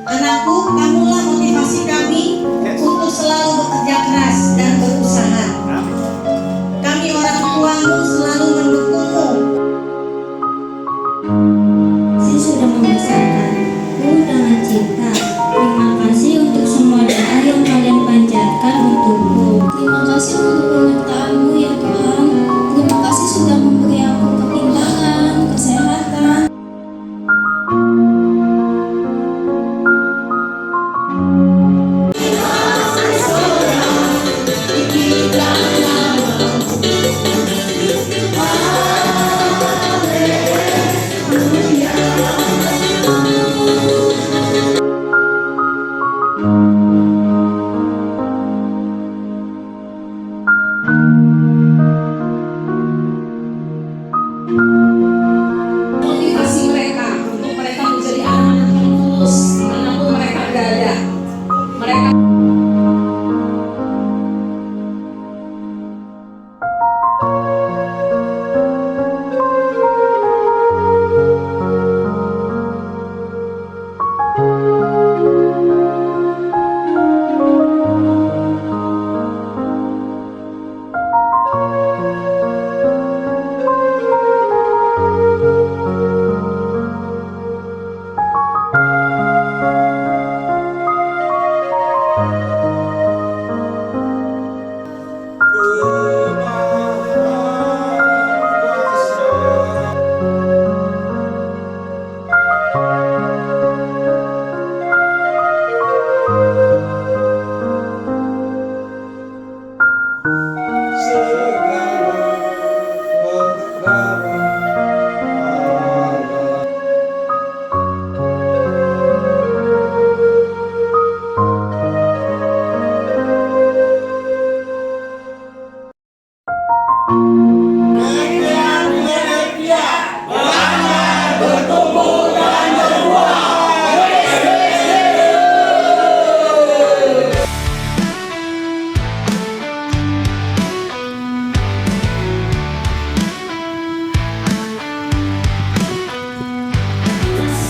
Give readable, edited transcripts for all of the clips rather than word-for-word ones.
Anakku, kamulah motivasi kami untuk selalu bekerja keras dan berusaha. Kami orang tuamu selalu mendukungmu. Saya sudah membesarkanmu dengan cinta. Terima kasih untuk semua doa yang kalian panjatkan untukku. Terima kasih untuk penyertaanmu ya Tuhan. Terima kasih sudah memberi aku kepintaran, kesehatan. Motivasi mereka untuk mereka menjadi anak yang tulus dimanapun mereka berada. Mereka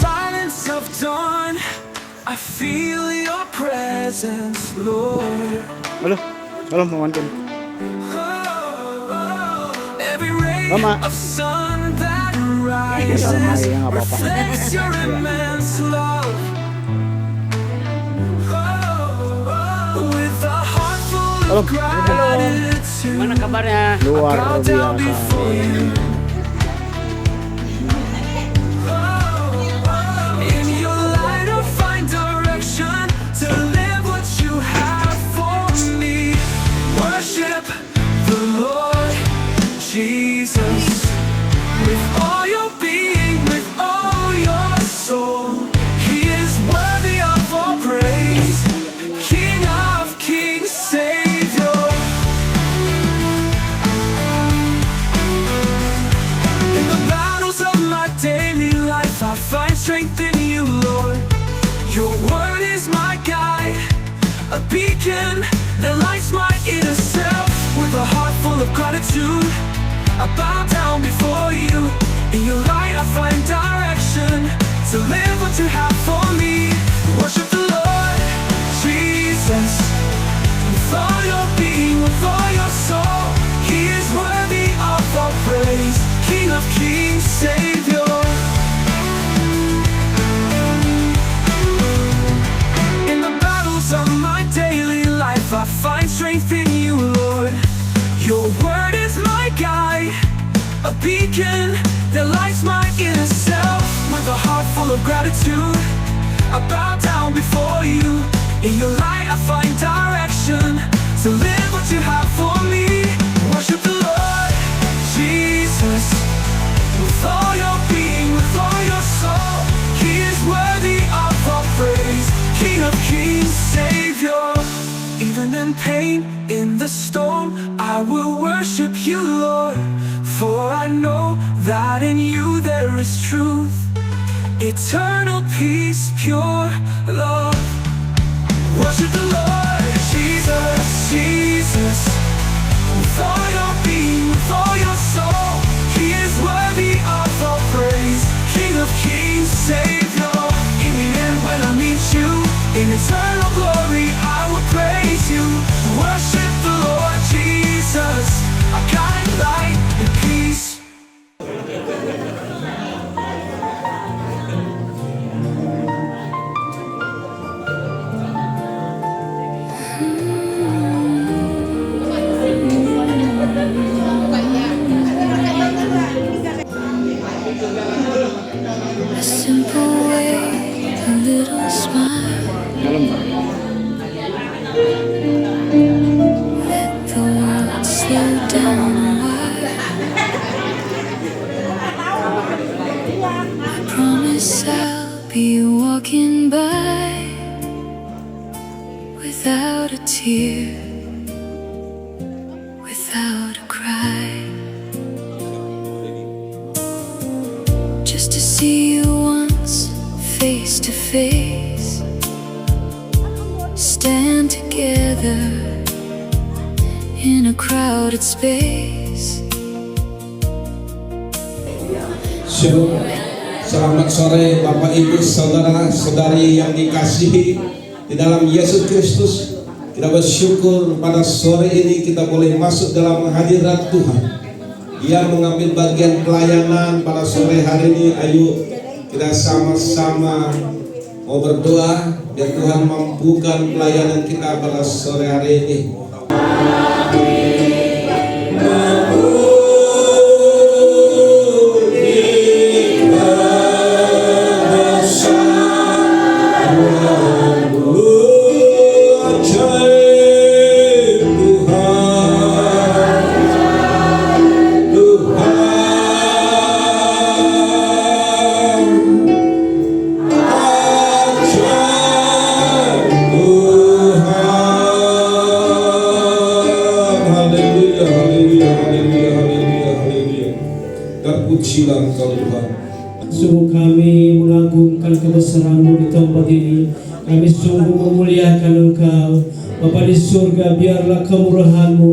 Silence of dawn, I feel your presence, Lord. Halo, mau mancing. Every ray Mama. of sun that Iya, rises nggak apa-apa. reflects your immense love. With a heart full Halo. of gratitude, Gimana kabarnya? Luar bow down biasa. before you. In your light I find direction to live what you have for me. Worship the Lord Jesus with all your being, with all your soul. He is worthy of all praise, King of kings, Savior. In the battles of my daily life, I find strength in you, Lord. Your word is my guide, a beacon that lights my inner self. With a heart full of gratitude, I bow down before you. In your light I find direction to live what you have for me. Worship the Lord Jesus with all your being, with all your soul. He is worthy of all praise, King of kings, Savior. In the battles of my daily life, I find strength in you, Lord. Your word is my guide, a beacon that lights my inner self. With a heart full of gratitude, I bow down before you. In your light I find direction to live what you have for me. Worship the Lord Jesus with all your being, with all your soul. He is worthy of all praise, King of kings, Savior. Even in pain, in the storm, I will worship you, Lord. For I know that in you there is truth, eternal peace, pure love. Worship the Lord Jesus, Jesus with all your being, with all your soul. He is worthy of all praise, King of kings, Savior. In the end when I meet you, eternal glory I will praise you. Worship the Lord Jesus, our kind light and peace. A simple way, a little smile. Dalam Pak. Let the world slow down a while. I promise I'll be walking by without a tear, without a cry. Just to see you once, face to face, stand together in a crowded space. Shalom. Selamat sore Bapak Ibu Saudara-saudari yang dikasihi di dalam Yesus Kristus. Kita bersyukur pada sore ini kita boleh masuk dalam hadirat Tuhan. Dia mengambil bagian pelayanan pada sore hari ini. Ayo kita sama-sama mau berdoa biar Tuhan mampukan pelayanan kita pada sore hari ini. Terpujilah Engkau Tuhan. Sungguh kami mengagungkan kebesaran-Mu di tempat ini. Kami sungguh memuliakan Engkau. Bapa di surga, biarlah kemurahan-Mu,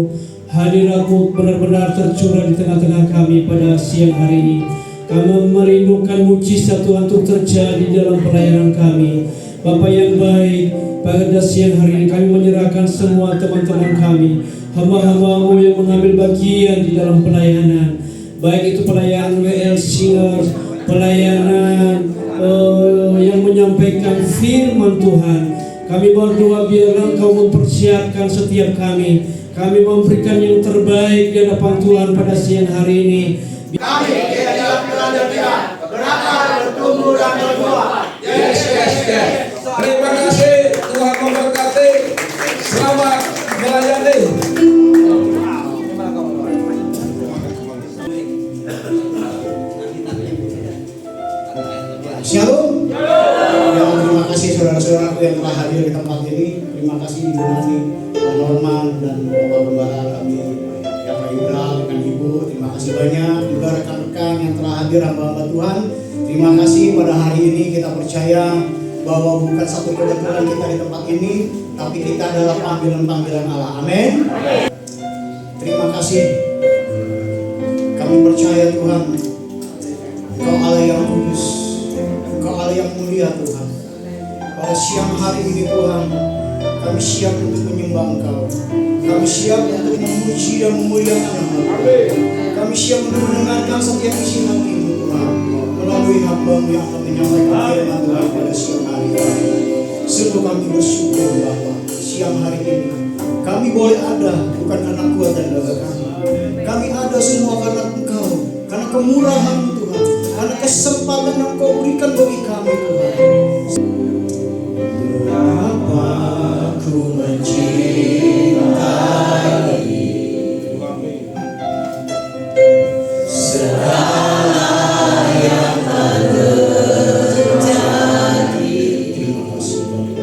hadirat-Mu benar-benar tercurah di tengah-tengah kami pada siang hari ini. Kami merindukan mujizat Tuhan untuk terjadi dalam pelayanan kami. Bapa yang baik, pada siang hari ini kami menyerahkan semua teman-teman kami, hamba-hamba-Mu yang mengambil bagian di dalam pelayanan, baik itu pelayanan WL Singers, pelayanan yang menyampaikan firman Tuhan. Kami berdoa biarlah Engkau mempersiapkan setiap kami. Kami memberikan yang terbaik di hadapan Tuhan pada siang hari ini. Kami tidak berada berakar, bertumbuh dan berbuah. Yes. Terima kasih, Tuhan memberkati. Selamat melayani. Shalom. Ya, terima kasih saudara-saudaraku yang telah hadir di tempat ini. Terima kasih Ibu Nani, Pak Norman, dan Bapak Gembala kami, ya Pak Yudha dengan Ibu. Terima kasih banyak juga rekan-rekan yang telah hadir, hamba-hamba Tuhan. Terima kasih pada hari ini kita percaya bahwa bukan satu kebetulan kita di tempat ini, tapi kita adalah panggilan-panggilan Allah. Amin. Terima kasih. Kami percaya Tuhan, Engkau Allah yang kudus, Engkau Allah yang mulia Tuhan. Pada siang hari ini Tuhan, kami siap untuk menyembah Engkau. Kami siap untuk memuji dan memuliakan Engkau. Kami siap untuk mendengarkan setiap isi hati-Mu Tuhan, melalui hamba-Mu yang akan menyampaikan firman Tuhan pada siang hari ini. Sungguh kami bersyukur bahwa siang hari ini kami boleh ada bukan karena kuat dan dalam kami. Kami ada semua karena Engkau, karena kemurahan-Mu Tuhan, karena kesempatan yang Kau berikan bagi kami Tuhan. Betapa ku mencintai segala yang terjadi. Terima kasih Bapak.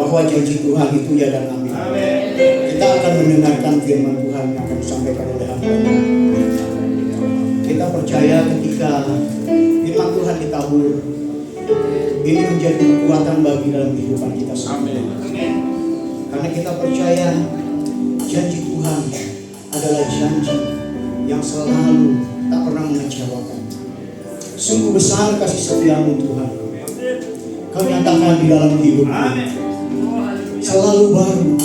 bahwa janji Tuhan itu ya dan amin. Kita akan mendengarkan firman Tuhan yang akan disampaikan oleh hamba. Kita percaya ketika firman Tuhan ditabur, ini menjadi kekuatan bagi dalam kehidupan kita semua. Karena kita percaya janji Tuhan adalah janji yang selalu tak pernah mengecewakan. Sungguh besar kasih setiamu Tuhan. Kau nyatakan di dalam hidupmu. Selalu baru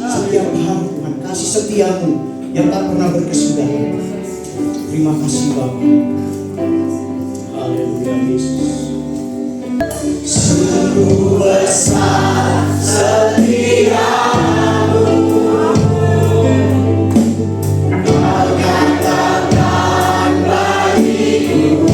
setiap hari Tuhan, kasih setiamu yang tak pernah berkesudahan. Terima kasih Bapa. Haleluya Yesus. Sungguh besar setiamu, Kau nyatakan bagiku.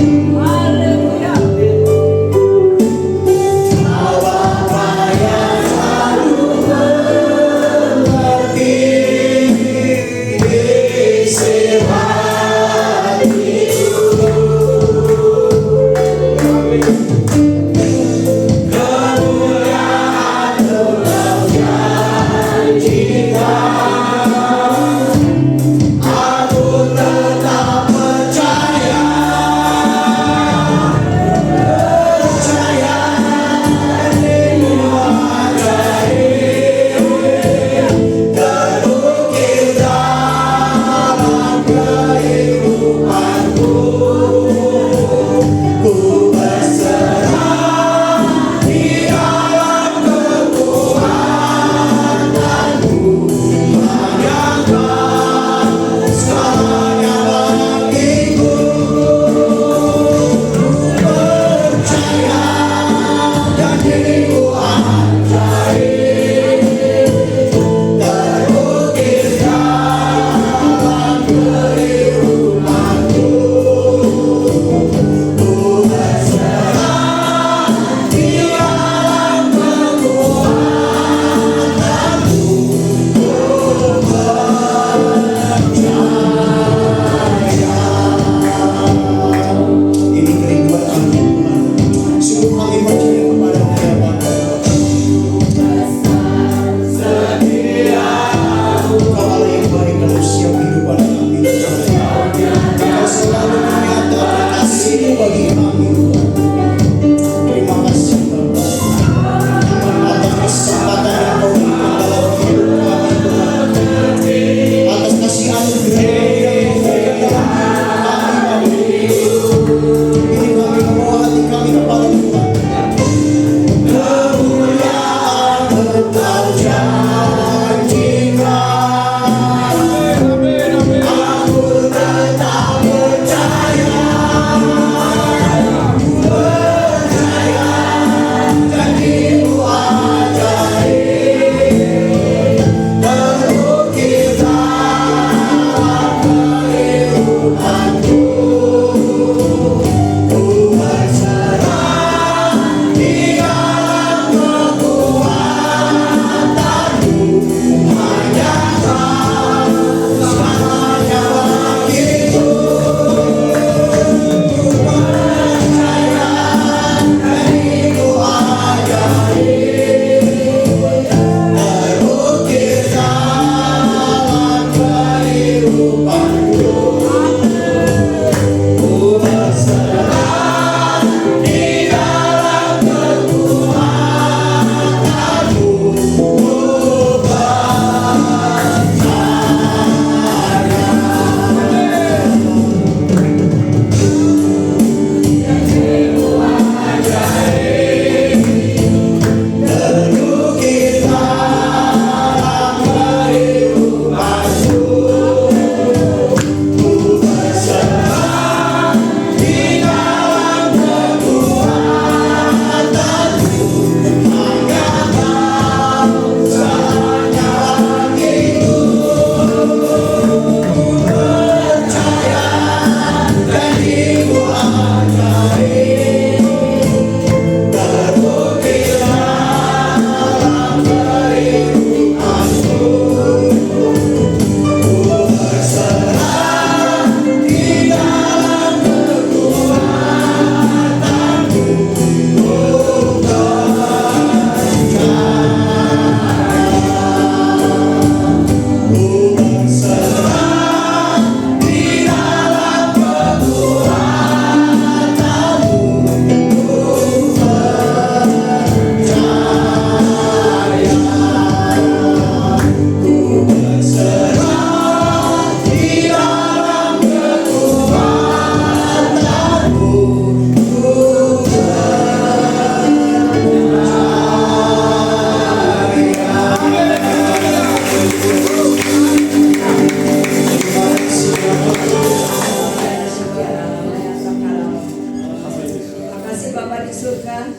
di surga,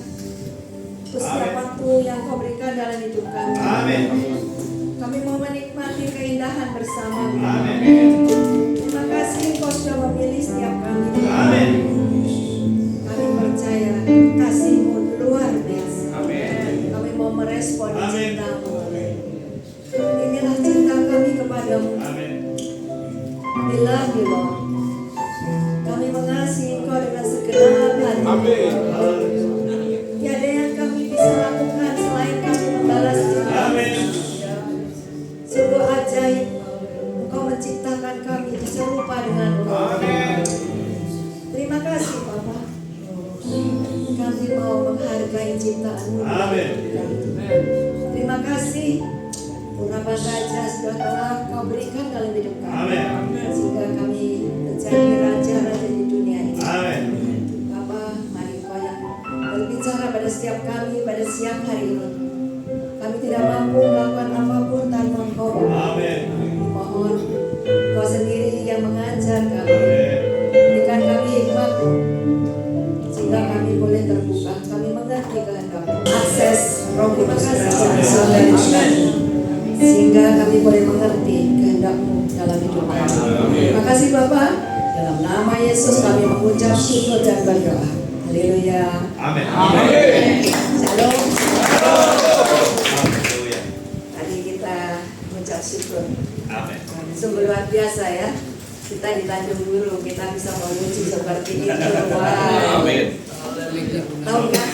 untuk setiap waktu yang Kau berikan dalam hidup kami. Kami mau menikmati keindahan bersama. Terima kasih Kau sudah memilih setiap kami. Kami percaya kasih-Mu luar biasa. Kami mau merespon cinta-Mu. Inilah cinta kami kepadamu. We love you, Lord. Kami mengasihi Engkau dengan segenap hati. Tiada yang kami bisa lakukan selain kami membalas cinta. Sungguh ajaib Engkau menciptakan kami serupa dengan Engkau. Terima kasih Bapa. Kami mau menghargai ciptaan-Mu. Terima kasih beberapa saja sudah telah Kau berikan dalam hidup kami, sehingga kami menjadi raja-raja di dunia ini. Bapa, mari Kau yang berbicara pada setiap kami pada siang hari ini. Kami tidak mampu melakukan apapun tanpa Engkau. Mohon Kau sendiri yang mengajar kami. Berikan kami hikmat-Mu, sehingga kami boleh terbuka. Kami mengerti kehendak-Mu. Akses Roh Kudus dari sehingga kami boleh mengerti kehendak-Mu dalam hidup kami. Terima kasih Bapak. Dalam nama Yesus kami mengucap syukur dan berdoa. Haleluya. Amin. Shalom. Tadi kita mengucap syukur. Amin. Sungguh luar biasa ya. Kita di Tanjung Buru, kita bisa memuji seperti itu. Wow. Amin. Tahukah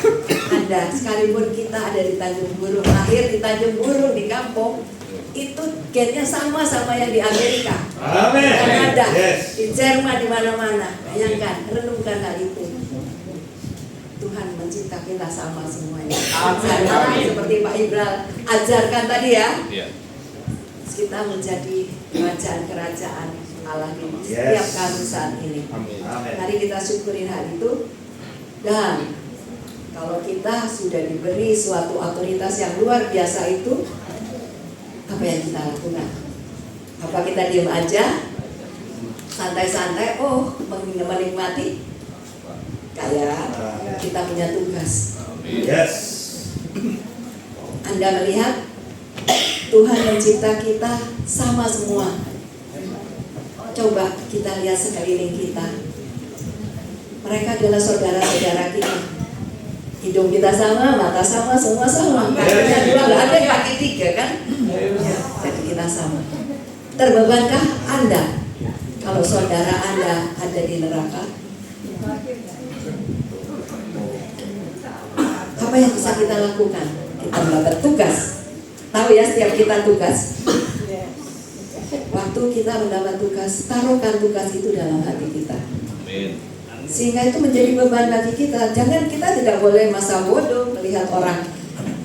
Anda, sekalipun kita ada di Tanjung Buru, lahir di Tanjung Buru di kampung, itu gennya sama yang di Amerika, Kanada, di Jerman, di mana-mana. Bayangkan, renungkan hal itu. Tuhan mencipta kita sama semuanya. Sama seperti Pak Ibral ajarkan tadi ya. Kita menjadi kerajaan Allah di setiap kami saat ini. Mari kita syukurin hal itu. Dan kalau kita sudah diberi suatu otoritas yang luar biasa itu, apa yang kita lakukan? Apa kita diam aja, santai-santai, menikmati? Kayak kita punya tugas. Anda melihat Tuhan mencipta kita sama semua. Coba kita lihat sekeliling kita. Mereka adalah saudara-saudara kita. Hidung kita sama, mata sama, semua sama. Kakinya dua, nggak ada yang kaki tiga kan? Jadi kita sama. Terbebankah Anda kalau saudara Anda ada di neraka? Apa yang bisa kita lakukan? Kita mendapat tugas. Tahu ya, setiap kita tugas. Waktu kita mendapat tugas, taruhkan tugas itu dalam hati kita. Sehingga itu menjadi beban bagi kita. Jangan, kita tidak boleh masa bodoh melihat orang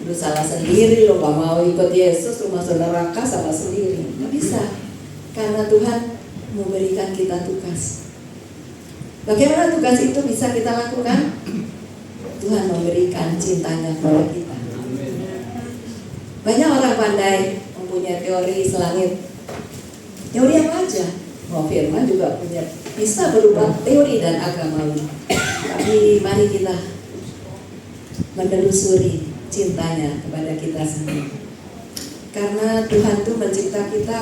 lu salah sendiri, lu gak mau ikut Yesus, lu masuk neraka salah sendiri. Gak bisa, karena Tuhan memberikan kita tugas. Bagaimana tugas itu bisa kita lakukan? Tuhan memberikan cintanya kepada kita. Banyak orang pandai mempunyai teori selangit. Teori apa aja? Mau firman juga punya, bisa berupa teori dan agamawi. Tapi mari kita menelusuri cintanya kepada kita sendiri. Karena Tuhan itu mencipta kita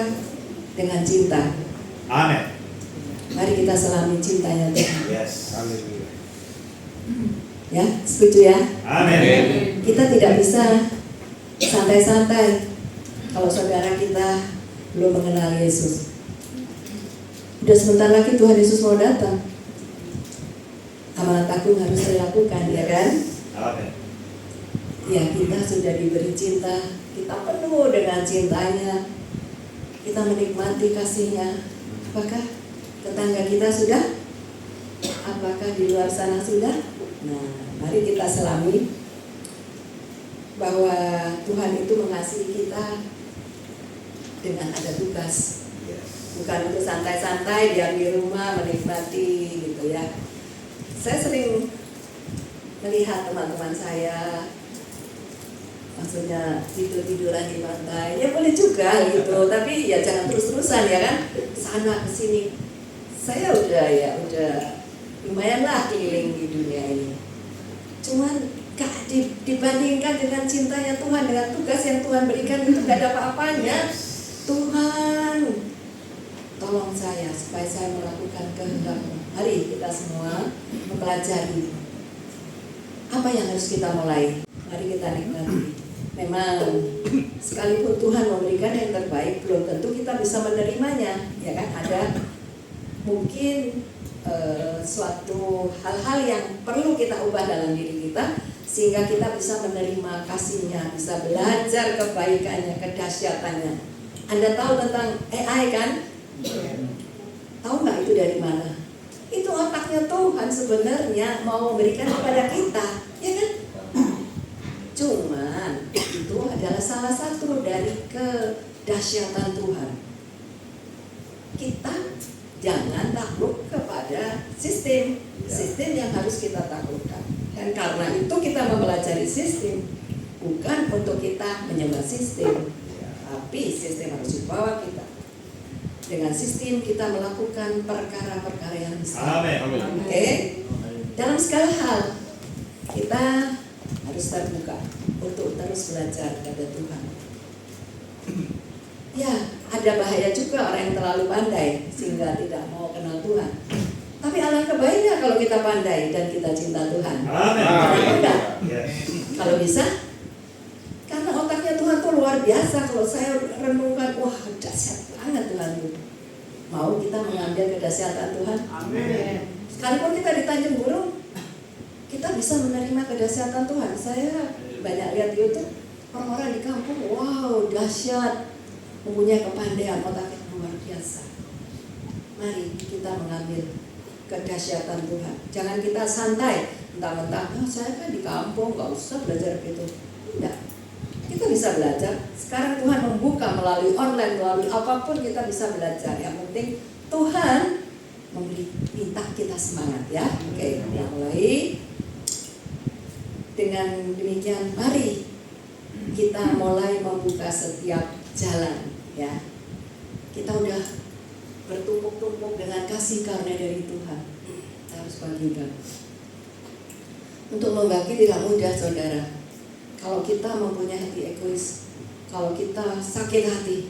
dengan cinta. Amin. Mari kita selami cintanya Tuhan. Amin. Ya, setuju ya? Amin. Kita tidak bisa santai-santai kalau saudara kita belum mengenal Yesus. Udah sebentar lagi Tuhan Yesus mau datang. Amalan agung harus dilakukan, ya kan? Amin. Ya, kita sudah diberi cinta, kita penuh dengan cintanya, kita menikmati kasihnya. Apakah tetangga kita sudah? Apakah di luar sana sudah? Nah, mari kita selami bahwa Tuhan itu mengasihi kita dengan ada tugas. Bukan untuk santai-santai diam di rumah menikmati gitu ya. Saya sering melihat teman-teman saya, maksudnya tidur-tiduran di pantai, ya boleh juga gitu, tapi ya jangan terus-terusan ya kan, sana ke sini. Saya udah lumayan lah keliling di dunia ini. Cuman dibandingkan dengan cintanya Tuhan, dengan tugas yang Tuhan berikan itu gak ada apa-apanya. Tuhan, tolong saya supaya saya melakukan kehendak-Mu. Mari kita semua mempelajari apa yang harus kita mulai. Mari kita nikmati. Memang sekalipun Tuhan memberikan yang terbaik, belum tentu kita bisa menerimanya, ya kan? Ada mungkin suatu hal-hal yang perlu kita ubah dalam diri kita sehingga kita bisa menerima kasih-Nya, bisa belajar kebaikannya, kedahsyatannya. Anda tahu tentang AI kan? Tahu nggak itu dari mana? Itu otaknya Tuhan sebenarnya mau memberikan kepada kita, ya kan? Cuman itu adalah salah satu dari kedahsyatan Tuhan. Kita jangan takluk kepada sistem yang harus kita taklukkan. Dan karena itu kita mempelajari sistem, bukan untuk kita menyembah sistem, tapi sistem harus dibawa kita. Dengan sistem kita melakukan perkara-perkara yang besar. Oke? Dalam segala hal kita harus terbuka untuk terus belajar kepada Tuhan. Ya, ada bahaya juga orang yang terlalu pandai sehingga tidak mau kenal Tuhan. Tapi alangkah baiknya kalau kita pandai dan kita cinta Tuhan. Kenapa enggak? Kalau bisa, karena otaknya Tuhan tuh luar biasa. Kalau saya renungkan, wah dahsyat banget Tuhan itu. Mau kita mengambil kedahsyatan Tuhan? Amin. Sekalipun kita di Tanjung Burung, kita bisa menerima kedahsyatan Tuhan. Saya banyak lihat di YouTube orang-orang di kampung, wow dahsyat, mempunyai kepandaian, otaknya luar biasa. Mari kita mengambil kedahsyatan Tuhan. Jangan kita santai, mentang-mentang, saya kan di kampung, gak usah belajar gitu. Tidak, kita bisa belajar. Sekarang Tuhan membuka melalui online, melalui apapun kita bisa belajar. Yang penting Tuhan minta kita semangat ya. Oke, kita mulai. Dengan demikian, mari kita mulai membuka setiap jalan ya. Kita udah bertumpuk-tumpuk dengan kasih karunia dari Tuhan. Kita harus bagikan. Untuk membagi tidak mudah, saudara. Kalau kita mempunyai hati egois, kalau kita sakit hati,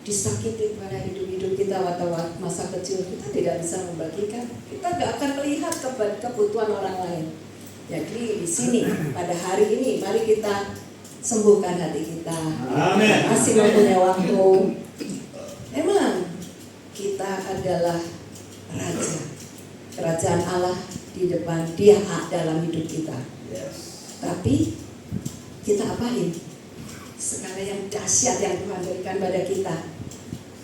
disakiti pada hidup-hidup kita atau masa kecil, kita tidak bisa membagikan. Kita gak akan melihat kebutuhan orang lain. Jadi di sini pada hari ini mari kita sembuhkan hati kita. Amin. Masih mempunyai waktu. Memang kita adalah raja. Kerajaan Allah di depan, Dia dalam hidup kita. Tapi kita apain? Sekarang yang dahsyat yang Tuhan berikan pada kita,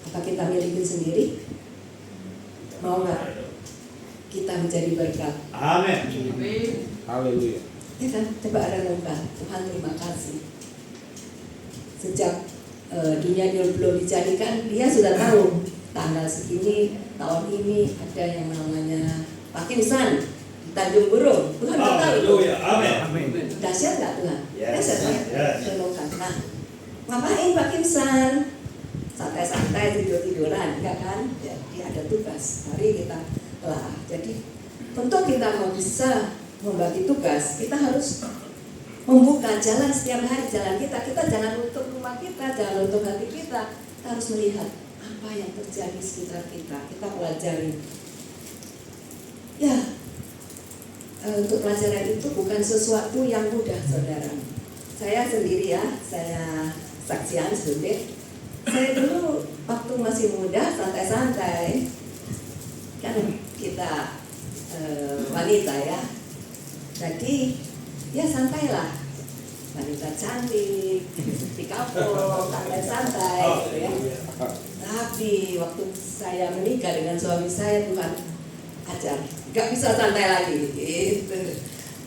apa kita miliki sendiri? Mau nggak kita menjadi berkat? Amin. Haleluya. Ya kan, coba renungkan. Tuhan terima kasih. Sejak dunia belum dijadikan, Dia sudah tahu tanggal segini, tahun ini ada yang namanya Parkinson di Tanjung Burung. Tuhan sudah tahu itu. Amin. Dahsyat nggak Tuhan? Dahsyat kan? Renungkan. Nah, ngapain Parkinson? Santai-santai, tidur-tiduran, ya kan? Jadi ada tugas. Mari kita telah. Jadi untuk kita mau bisa membagi tugas, kita harus membuka jalan setiap hari, jalan kita. Kita jangan untuk rumah kita, jangan untuk hati kita. Kita harus melihat apa yang terjadi sekitar kita. Kita pelajari. Ya, untuk pelajaran itu bukan sesuatu yang mudah, saudara. Saya sendiri ya, saya saksian sebentar. Saya dulu waktu masih muda santai-santai, kan kita wanita ya. Jadi ya santailah, wanita cantik di kampung, santai-santai gitu ya. Tapi waktu saya menikah dengan suami saya, Tuhan ajar, gak bisa santai lagi gitu.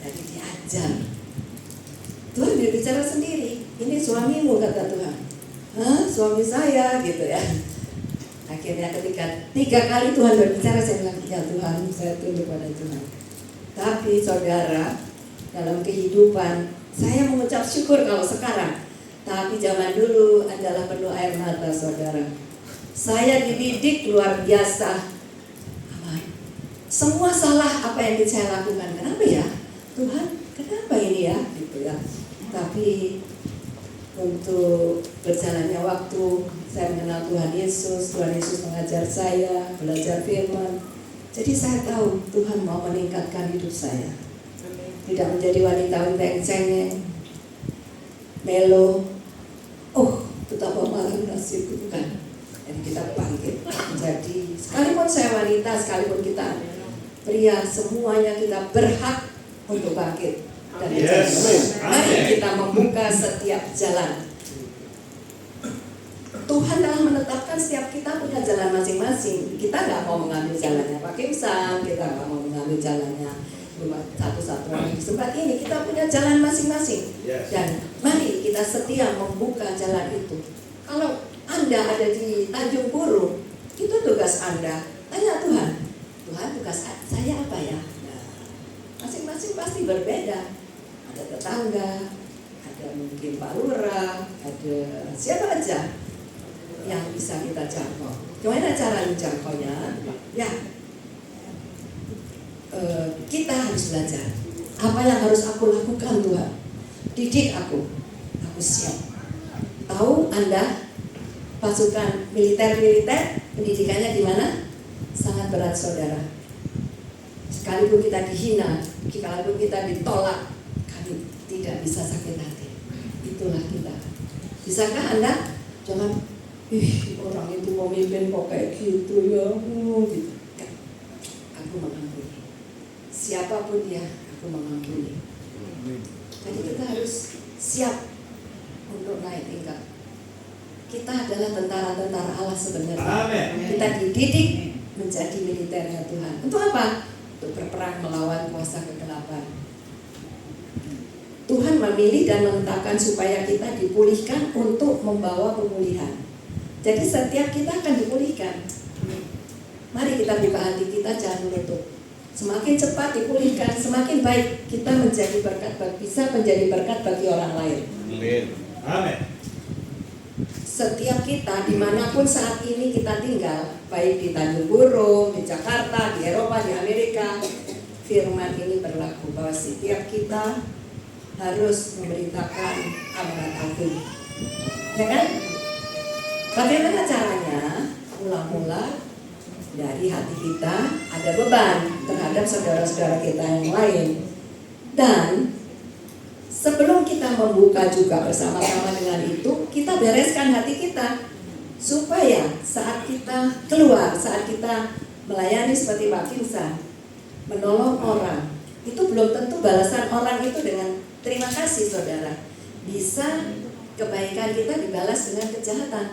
Jadi diajar. Tuhan berbicara sendiri, ini suamimu kata Tuhan. Hah, suami saya gitu ya. Akhirnya ketika 3 kali Tuhan berbicara, saya bilang, ya Tuhan, saya tunduk pada Tuhan. Tapi saudara, dalam kehidupan saya mengucap syukur kalau sekarang. Tapi zaman dulu adalah penuh air mata, saudara. Saya dididik luar biasa. Semua salah apa yang saya lakukan. Kenapa ya? Tuhan kenapa ini ya gitu ya. Tapi untuk berjalannya waktu saya mengenal Tuhan Yesus mengajar saya belajar firman. Jadi saya tahu Tuhan mau meningkatkan hidup saya. Tidak menjadi wanita-wanita yang cengeng, melo, betapa malang nasibku, bukan. Jadi kita bangkit menjadi, sekalipun saya wanita, sekalipun kita pria, semuanya kita berhak untuk bangkit dan mari kita membuka setiap jalan. Tuhan telah menetapkan setiap kita punya jalan masing-masing. Kita nggak mau mengambil jalannya Pak Kimsan, kita nggak mau mengambil jalannya satu-satuan di tempat ini. Kita punya jalan masing-masing. Dan mari kita setia membuka jalan itu. Kalau Anda ada di Tanjung Purung, itu tugas Anda. Tanya Tuhan, Tuhan tugas saya apa ya? Nah, masing-masing pasti berbeda. Ada tetangga, ada mungkin Pak Lurah, ada siapa aja yang bisa kita jangkau. Gimana cara menjangkaunya? Ya, kita harus belajar. Apa yang harus aku lakukan Tuhan? Didik aku siap. Tahu Anda pasukan militer pendidikannya di mana? Sangat berat saudara. Sekalipun kita dihina, sekalipun kita ditolak, kami tidak bisa sakit hati. Itulah kita. Bisakah Anda? Jangan, orang itu mau mimpin kok kayak gitu ya, gitu. Aku mengampuni. Siapapun dia, aku mengampuni. Jadi kita harus siap untuk naik tingkat. Kita adalah tentara-tentara Allah sebenarnya. Amen. Kita dididik menjadi militernya Tuhan. Untuk apa? Untuk berperang melawan kuasa kegelapan. Tuhan memilih dan menetapkan supaya kita dipulihkan untuk membawa pemulihan. Jadi setiap kita akan dipulihkan. Mari kita buka hati kita, jangan menutup. Semakin cepat dipulihkan, semakin baik kita menjadi berkat, bisa menjadi berkat bagi orang lain. Amin. Setiap kita dimanapun saat ini kita tinggal, baik di Tanjung Purung, di Jakarta, di Eropa, di Amerika, firman ini berlaku bahwa setiap kita harus memberitakan amanat agung. Ya kan? Bagaimana caranya? Mula-mula dari hati kita ada beban terhadap saudara-saudara kita yang lain. Dan sebelum kita membuka juga bersama-sama dengan itu, kita bereskan hati kita supaya saat kita keluar, saat kita melayani seperti Pak Kimsan, menolong orang, itu belum tentu balasan orang itu dengan terima kasih saudara. Bisa kebaikan kita dibalas dengan kejahatan.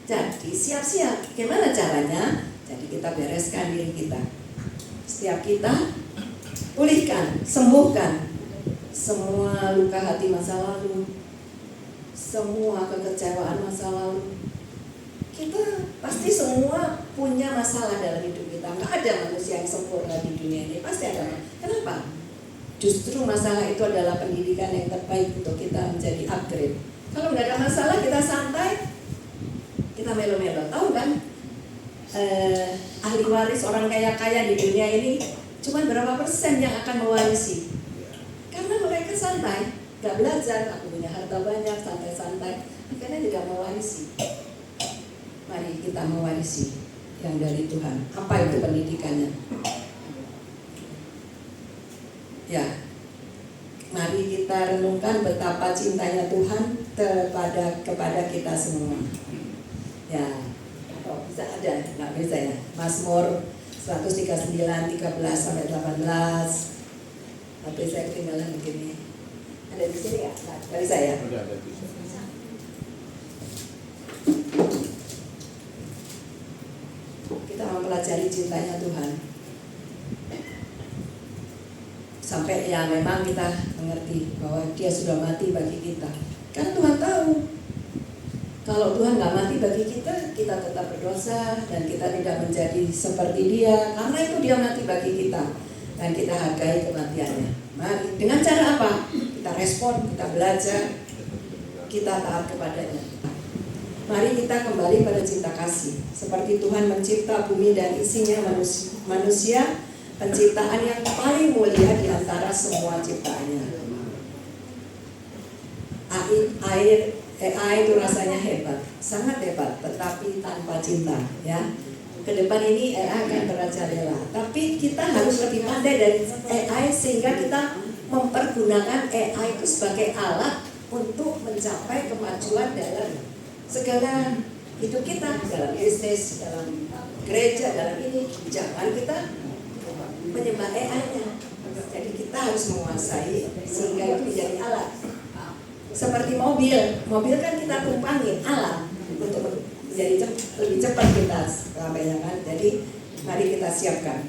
Jadi siap-siap. Gimana caranya? Jadi kita bereskan diri kita. Setiap kita pulihkan, sembuhkan semua luka hati masa lalu, semua kekecewaan masa lalu. Kita pasti semua punya masalah dalam hidup kita. Nggak ada manusia yang sempurna di dunia ini. Pasti ada. Kenapa? Justru masalah itu adalah pendidikan yang terbaik untuk kita menjadi upgrade. Kalau nggak ada masalah, kita santai, kita melo-melo. Tahu kan? Ahli waris orang kaya-kaya di dunia ini cuma berapa persen yang akan mewarisi? Karena mereka santai, nggak belajar. Aku punya harta banyak, santai-santai, akhirnya tidak mewarisi. Mari kita mewarisi yang dari Tuhan. Apa itu pendidikannya? Ya, mari kita renungkan betapa cintanya Tuhan kepada kita semua. Ya, kalau bisa ada, nggak bisa ya. Mazmur 139, 13 sampai 18. Tapi saya ketinggalan begini. Ada di sini ya? Nah, dari saya. Kita mempelajari cintanya Tuhan. Sampai ya memang kita mengerti bahwa Dia sudah mati bagi kita. Karena Tuhan tahu kalau Tuhan nggak mati bagi kita, kita tetap berdosa dan kita tidak menjadi seperti Dia. Karena itu Dia mati bagi kita dan kita hargai kematiannya. Mari dengan cara apa? Kita respon, kita belajar, kita taat kepadanya. Mari kita kembali pada cinta kasih. Seperti Tuhan mencipta bumi dan isinya manusia, penciptaan yang paling mulia di antara semua ciptaannya. AI itu rasanya hebat, sangat hebat, tetapi tanpa cinta, ya. Kedepan ini AI akan merajalela, tapi kita harus lebih pandai dari AI sehingga kita mempergunakan AI itu sebagai alat untuk mencapai kemajuan dalam segala hidup kita, dalam bisnis, dalam gereja, dalam ini. Jangan kita menyembah AI-nya. Jadi kita harus menguasai sehingga itu menjadi alat. Seperti mobil kan kita tumpangi alat untuk menjadi lebih cepat kita sampainya kan. Jadi mari kita siapkan.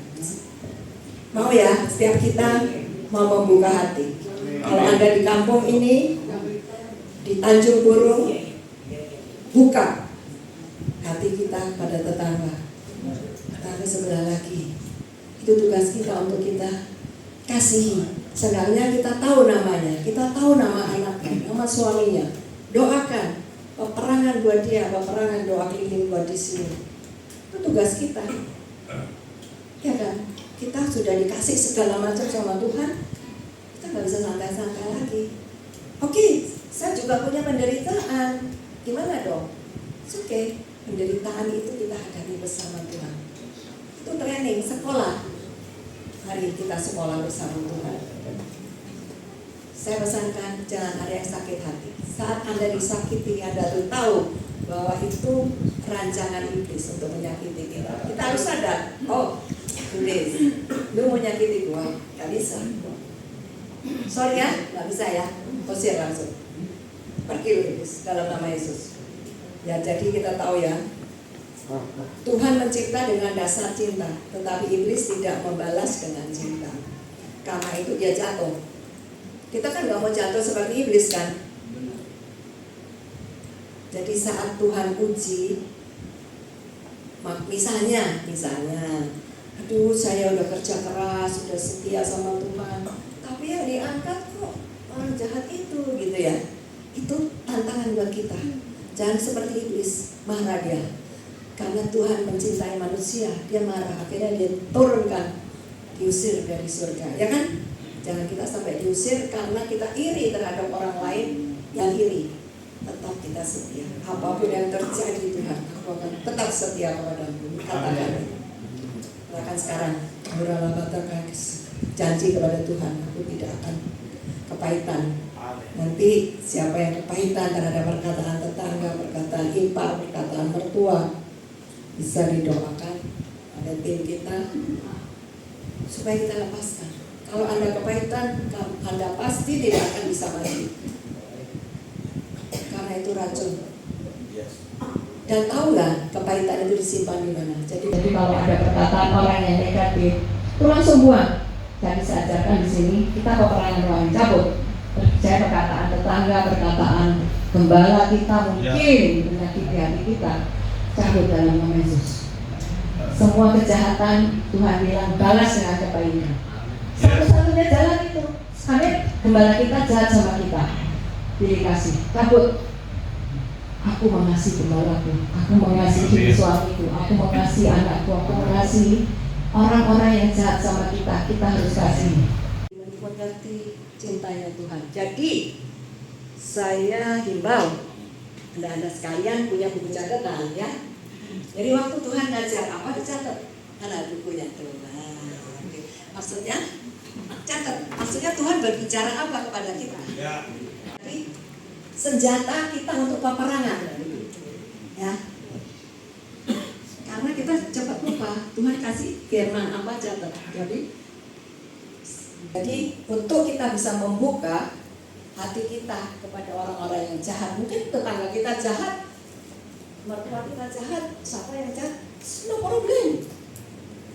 Mau ya, setiap kita mau membuka hati. Kalau Anda di kampung ini, di Tanjung Burung, buka hati kita pada tetangga sebelah lagi. Itu tugas kita untuk kita kasihi. Sebenarnya kita tahu namanya, kita tahu nama anaknya, nama suaminya. Doakan peperangan buat dia, peperangan doa keliling buat di sini. Itu tugas kita, ya kan? Kita sudah dikasih segala macam sama Tuhan, kita nggak bisa santai-santai lagi. Oke, saya juga punya penderitaan. Gimana dong? Oke, penderitaan itu kita hadapi bersama Tuhan. Itu training, sekolah. Mari kita sekolah bersama Tuhan. Saya pesankan, jangan ada yang sakit hati. Saat Anda disakiti, Anda tuh tahu bahwa itu rancangan iblis untuk menyakiti kita. Kita harus sadar, oh, iblis, lu mau nyakiti gua, gak bisa. Sorry ya, gak bisa ya. Usir langsung. Pergi lu iblis dalam nama Yesus. Ya, jadi kita tahu ya, Tuhan mencipta dengan dasar cinta, tetapi iblis tidak membalas dengan cinta. Karena itu dia jatuh. Kita kan gak mau jatuh seperti iblis kan. Jadi saat Tuhan uji, misalnya, aduh saya udah kerja keras, sudah setia sama Tuhan, tapi yang diangkat kok orang jahat itu, gitu ya. Itu tantangan buat kita. Jangan seperti iblis, marah dia. Karena Tuhan mencintai manusia, dia marah, akhirnya dia turunkan, diusir dari surga, ya kan? Jangan kita sampai diusir karena kita iri terhadap orang lain yang iri. Tetap kita setia. Apapun yang terjadi Tuhan, aku akan tetap setia kepadamu. Katakan. Katakan sekarang. Katakan janji kepada Tuhan, aku tidak akan kepahitan. Nanti siapa yang kepahitan terhadap perkataan tetangga, perkataan ipar, perkataan mertua, bisa didoakan ada tim kita supaya kita lepaskan. Kalau Anda kepahitan, Anda pasti tidak akan bisa maju. Karena itu racun. Dan tahu nggak kepahitan itu disimpan di mana? Jadi kalau ada perkataan orang yang negatif, itu langsung buang. Jadi saya ajarkan di sini kita peperangan rohani, cabut. Saya perkataan tetangga, perkataan gembala kita mungkin menyakiti hati kita, cabut dalam nama Yesus. Semua kejahatan Tuhan bilang balas dengan kebaikan. Satu-satunya jalan itu. Karena gembala kita jahat sama kita, pilih kasih, cabut. Aku mengasihi gembalaku, aku mengasihi suamiku, aku mengasihi anakku, aku mengasihi orang-orang yang jahat sama kita. Kita harus kasih. Mengerti cintanya Tuhan. Jadi saya himbau Anda sekalian punya buku catatan ya. Jadi waktu Tuhan ngajar apa dicatat, ada bukunya tuh. Maksudnya catat. Maksudnya Tuhan berbicara apa kepada kita? Ya. Jadi senjata kita untuk peperangan. Ya. Karena kita cepat lupa. Tuhan kasih firman apa catat. Jadi untuk kita bisa membuka hati kita kepada orang-orang yang jahat, mungkin tetangga kita jahat, mertua kita jahat, siapa yang jahat, no problem.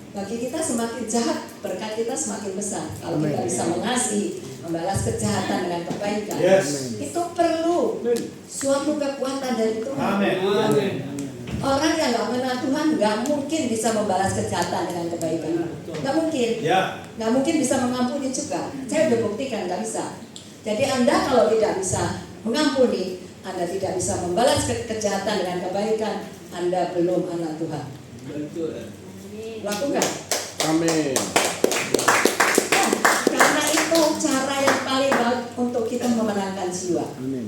Bagi kita semakin jahat, berkat kita semakin besar. Kalau kita bisa mengasihi, membalas kejahatan dengan kebaikan, itu perlu suatu kekuatan dari Tuhan. Amin. Orang yang nggak mengenal Tuhan nggak mungkin bisa membalas kejahatan dengan kebaikan. Nggak mungkin. Nggak mungkin bisa mengampuni juga. Saya udah buktikan nggak bisa. Jadi Anda kalau tidak bisa mengampuni, Anda tidak bisa membalas kejahatan dengan kebaikan, Anda belum anak Tuhan. Lakukan. Amin. jiwa. Amin.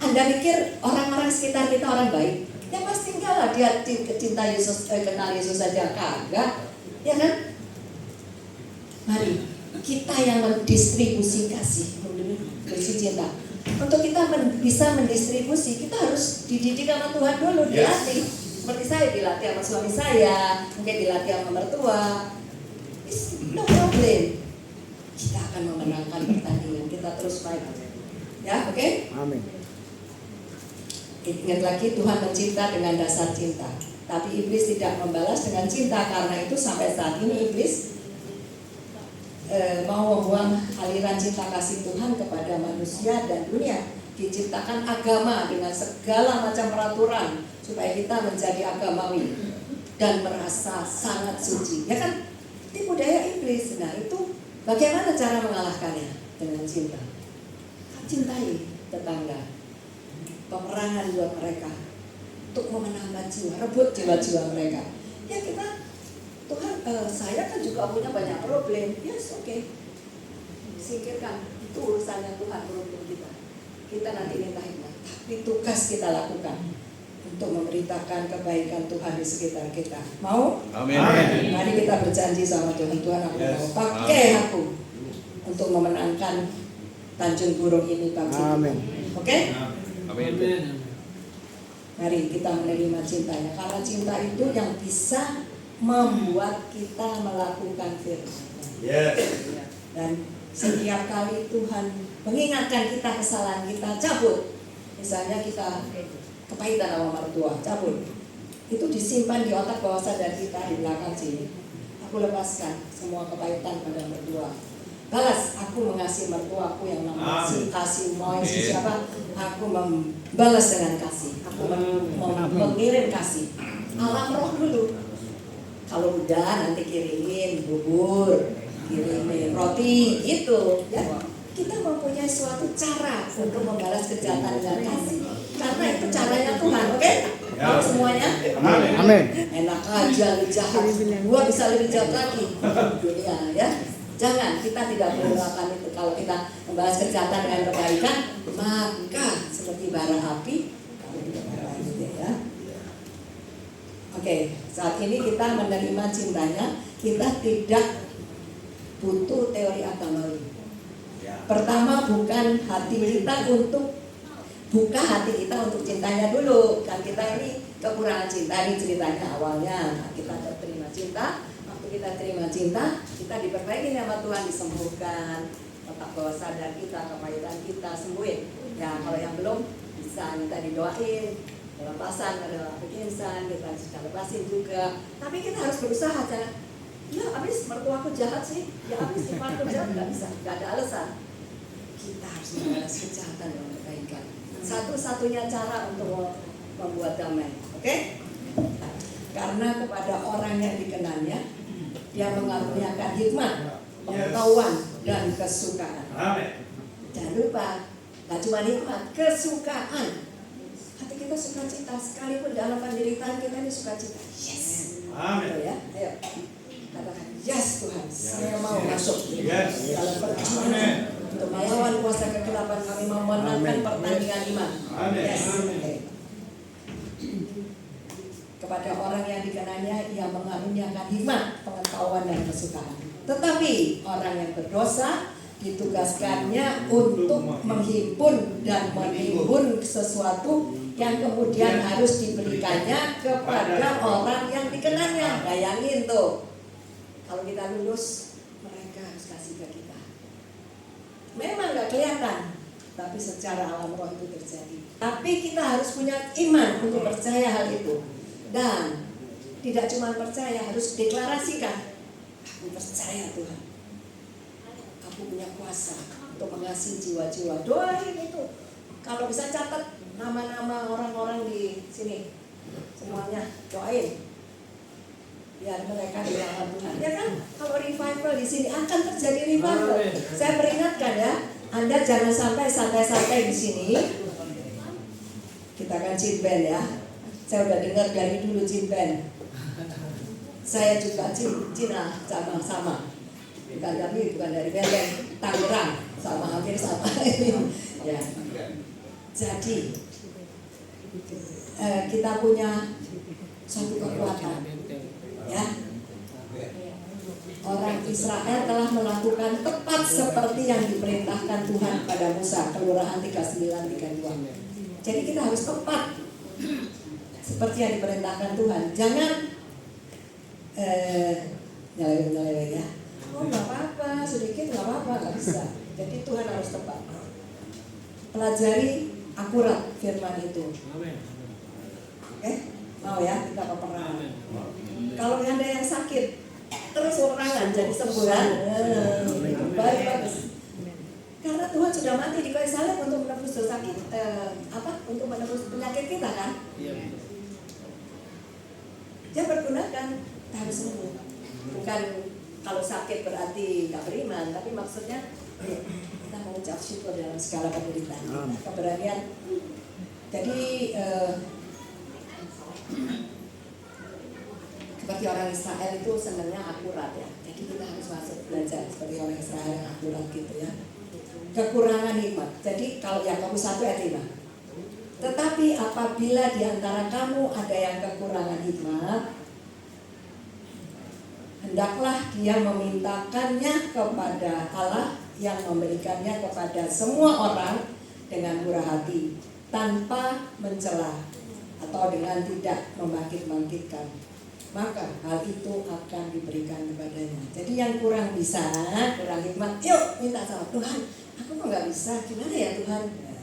Anda mikir orang-orang sekitar kita orang baik? Ya pasti enggak lah, dia cinta Yesus, kenal Yesus saja kagak, ya kan? Mari kita yang mendistribusi kasih, mendistribusi cinta. Untuk kita bisa mendistribusi, kita harus dididik sama Tuhan dulu, dilatih. Seperti saya dilatih sama suami saya, mungkin dilatih sama mertua. It's no problem. Kita akan memenangkan pertandingan, kita terus fight. Ya, oke? Amin. Ingat lagi, Tuhan mencipta dengan dasar cinta. Tapi iblis tidak membalas dengan cinta. Karena itu sampai saat ini iblis mau membuang aliran cinta kasih Tuhan kepada manusia dan dunia. Diciptakan agama dengan segala macam peraturan supaya kita menjadi agamawi dan merasa sangat suci. Ya kan? Itu budaya iblis. Nah itu bagaimana cara mengalahkannya? Dengan cinta. Cintai tetangga. Peperangan buat mereka untuk memenangkan jiwa, rebut jiwa-jiwa mereka. Ya kita, Tuhan, saya kan juga punya banyak problem. Yes, oke. Singkirkan, itu urusannya Tuhan, problem kita. Kita nanti minta hikmat. Tapi tugas kita lakukan untuk memberitakan kebaikan Tuhan di sekitar kita. Mau? Amin. Mari kita berjanji sama Tuhan. Tuhan, aku mau pakai aku untuk memenangkan Tanjung Burung ini pagi. Amin. Oke? Amin. Mari kita menerima cintanya. Karena cinta itu yang bisa membuat kita melakukan firman. Yes. Dan setiap kali Tuhan mengingatkan kita kesalahan kita, cabut. Misalnya kita kepahitan sama mertua, cabut. Itu disimpan di otak bawah sadar kita di belakang sini. Aku lepaskan semua kepahitan pada mertua. Balas, aku mengasihi mertuaku yang namanya si kasih mau si siapa, aku membalas dengan kasih, aku mengirim kasih. Alam roh dulu. Kalau udah nanti kirimin bubur, kirimin roti gitu ya. Kita mempunyai suatu cara untuk membalas kejahatan dengan kasih. Karena itu caranya Tuhan, oke? Mau semuanya? Amin. Enak aja lu jahat, gua bisa lebih jahat lagi dunia ya. Jangan, kita tidak boleh melakukan itu. Kalau kita membalas kejahatan dengan kebaikan, maka seperti bara api, kalau tidak bara gitu ya. Oke, saat ini kita menerima cintanya, kita tidak butuh teori agamawi. Pertama, bukan hati kita untuk buka hati kita untuk cintanya dulu. Kan kita ini kekurangan cinta, ini ceritanya awalnya. Kita terima cinta. Kita terima cinta, kita diperbaiki sama Tuhan, disembuhkan otak bawah sadar kita, kepahitan kita sembuhin. Ya kalau yang belum bisa minta didoain, pelepasan ada Parkinson, kita bisa lepasin juga. Tapi kita harus berusaha jangan. Ya abis mertuaku jahat sih, ya abis imanku jahat, nggak bisa, nggak ada alasan. Kita harus membalas kejahatan dengan kebaikan. Satu-satunya cara untuk membuat damai, oke? Karena kepada orang yang dikenalnya, yang mengaruniakan hikmat, pengetahuan, dan kesukaan. Amin. Jangan lupa, gak cuma hikmat, kesukaan. Hati kita suka cita, sekalipun dalam penderitaan kita ini suka cita. Yes. Amin. Ya, ayo. Katakan, yes Tuhan, saya mau masuk Yes. dalam perjuangan untuk melawan kuasa kegelapan, kami memenangkan pertandingan iman. Amin. Yes. Okay. Kepada orang yang dikenalnya, ia mengaruniakan hikmat, pengetahuan, dan kesukaan. Tetapi orang yang berdosa ditugaskannya untuk menghimpun dan menimbun sesuatu yang kemudian harus diberikannya kepada orang yang dikenalnya. Bayangin tuh, kalau kita lulus, mereka harus kasih ke kita. Memang gak kelihatan, tapi secara alam roh itu terjadi. Tapi kita harus punya iman untuk percaya hal itu. Dan tidak cuma percaya, harus deklarasikan. Aku percaya Tuhan. Aku punya kuasa untuk mengasihi jiwa-jiwa. Doain itu. Kalau bisa catat nama-nama orang-orang di sini. Semuanya doain. Biar mereka dirawat Tuhan. Ya kan? Kalau revival di sini akan terjadi revival. Saya peringatkan ya, Anda jangan sampai santai-santai di sini. Kita akan cinta ya. Saya udah dengar dari dulu Cimpen. Saya juga Cina sama-sama. Bukan dari Medan, Tangerang, sama hampir sama. Ya. Jadi kita punya satu kekuatan, ya. Orang Israel telah melakukan tepat seperti yang diperintahkan Tuhan pada Musa, Keluaran 39:32. Jadi kita harus tepat seperti yang diperintahkan Tuhan. Jangan nyeleweng ya. Oh nggak apa-apa, sedikit nggak apa-apa, nggak bisa. Jadi Tuhan harus tepat. Pelajari akurat firman itu. Oke, mau ya kita peperangan. Kalau ada yang sakit, terus peperangan jadi sembuh kan? Bagus. Karena Tuhan sudah mati di kayu salib untuk menebus dosa kita, untuk menebus penyakit kita kan? Dia pergunakan, kita harus sembuh. Bukan kalau sakit berarti nggak beriman, tapi maksudnya kita mengucap syukur dalam segala penderitaan, keberanian. Jadi seperti orang Israel itu senangnya akurat ya. Jadi kita harus masuk belajar seperti orang Israel yang akurat gitu ya. Kekurangan hikmat. Jadi kalau Yakobus 1:5. Tetapi apabila di antara kamu ada yang kekurangan hikmat, hendaklah dia memintakannya kepada Allah yang memberikannya kepada semua orang dengan murah hati, tanpa mencela atau dengan tidak membangkit-bangkitkan. Maka hal itu akan diberikan kepadanya. Jadi yang kurang bisa, kurang hikmat, yuk minta sama Tuhan. Aku kok nggak bisa, gimana ya Tuhan? Ya,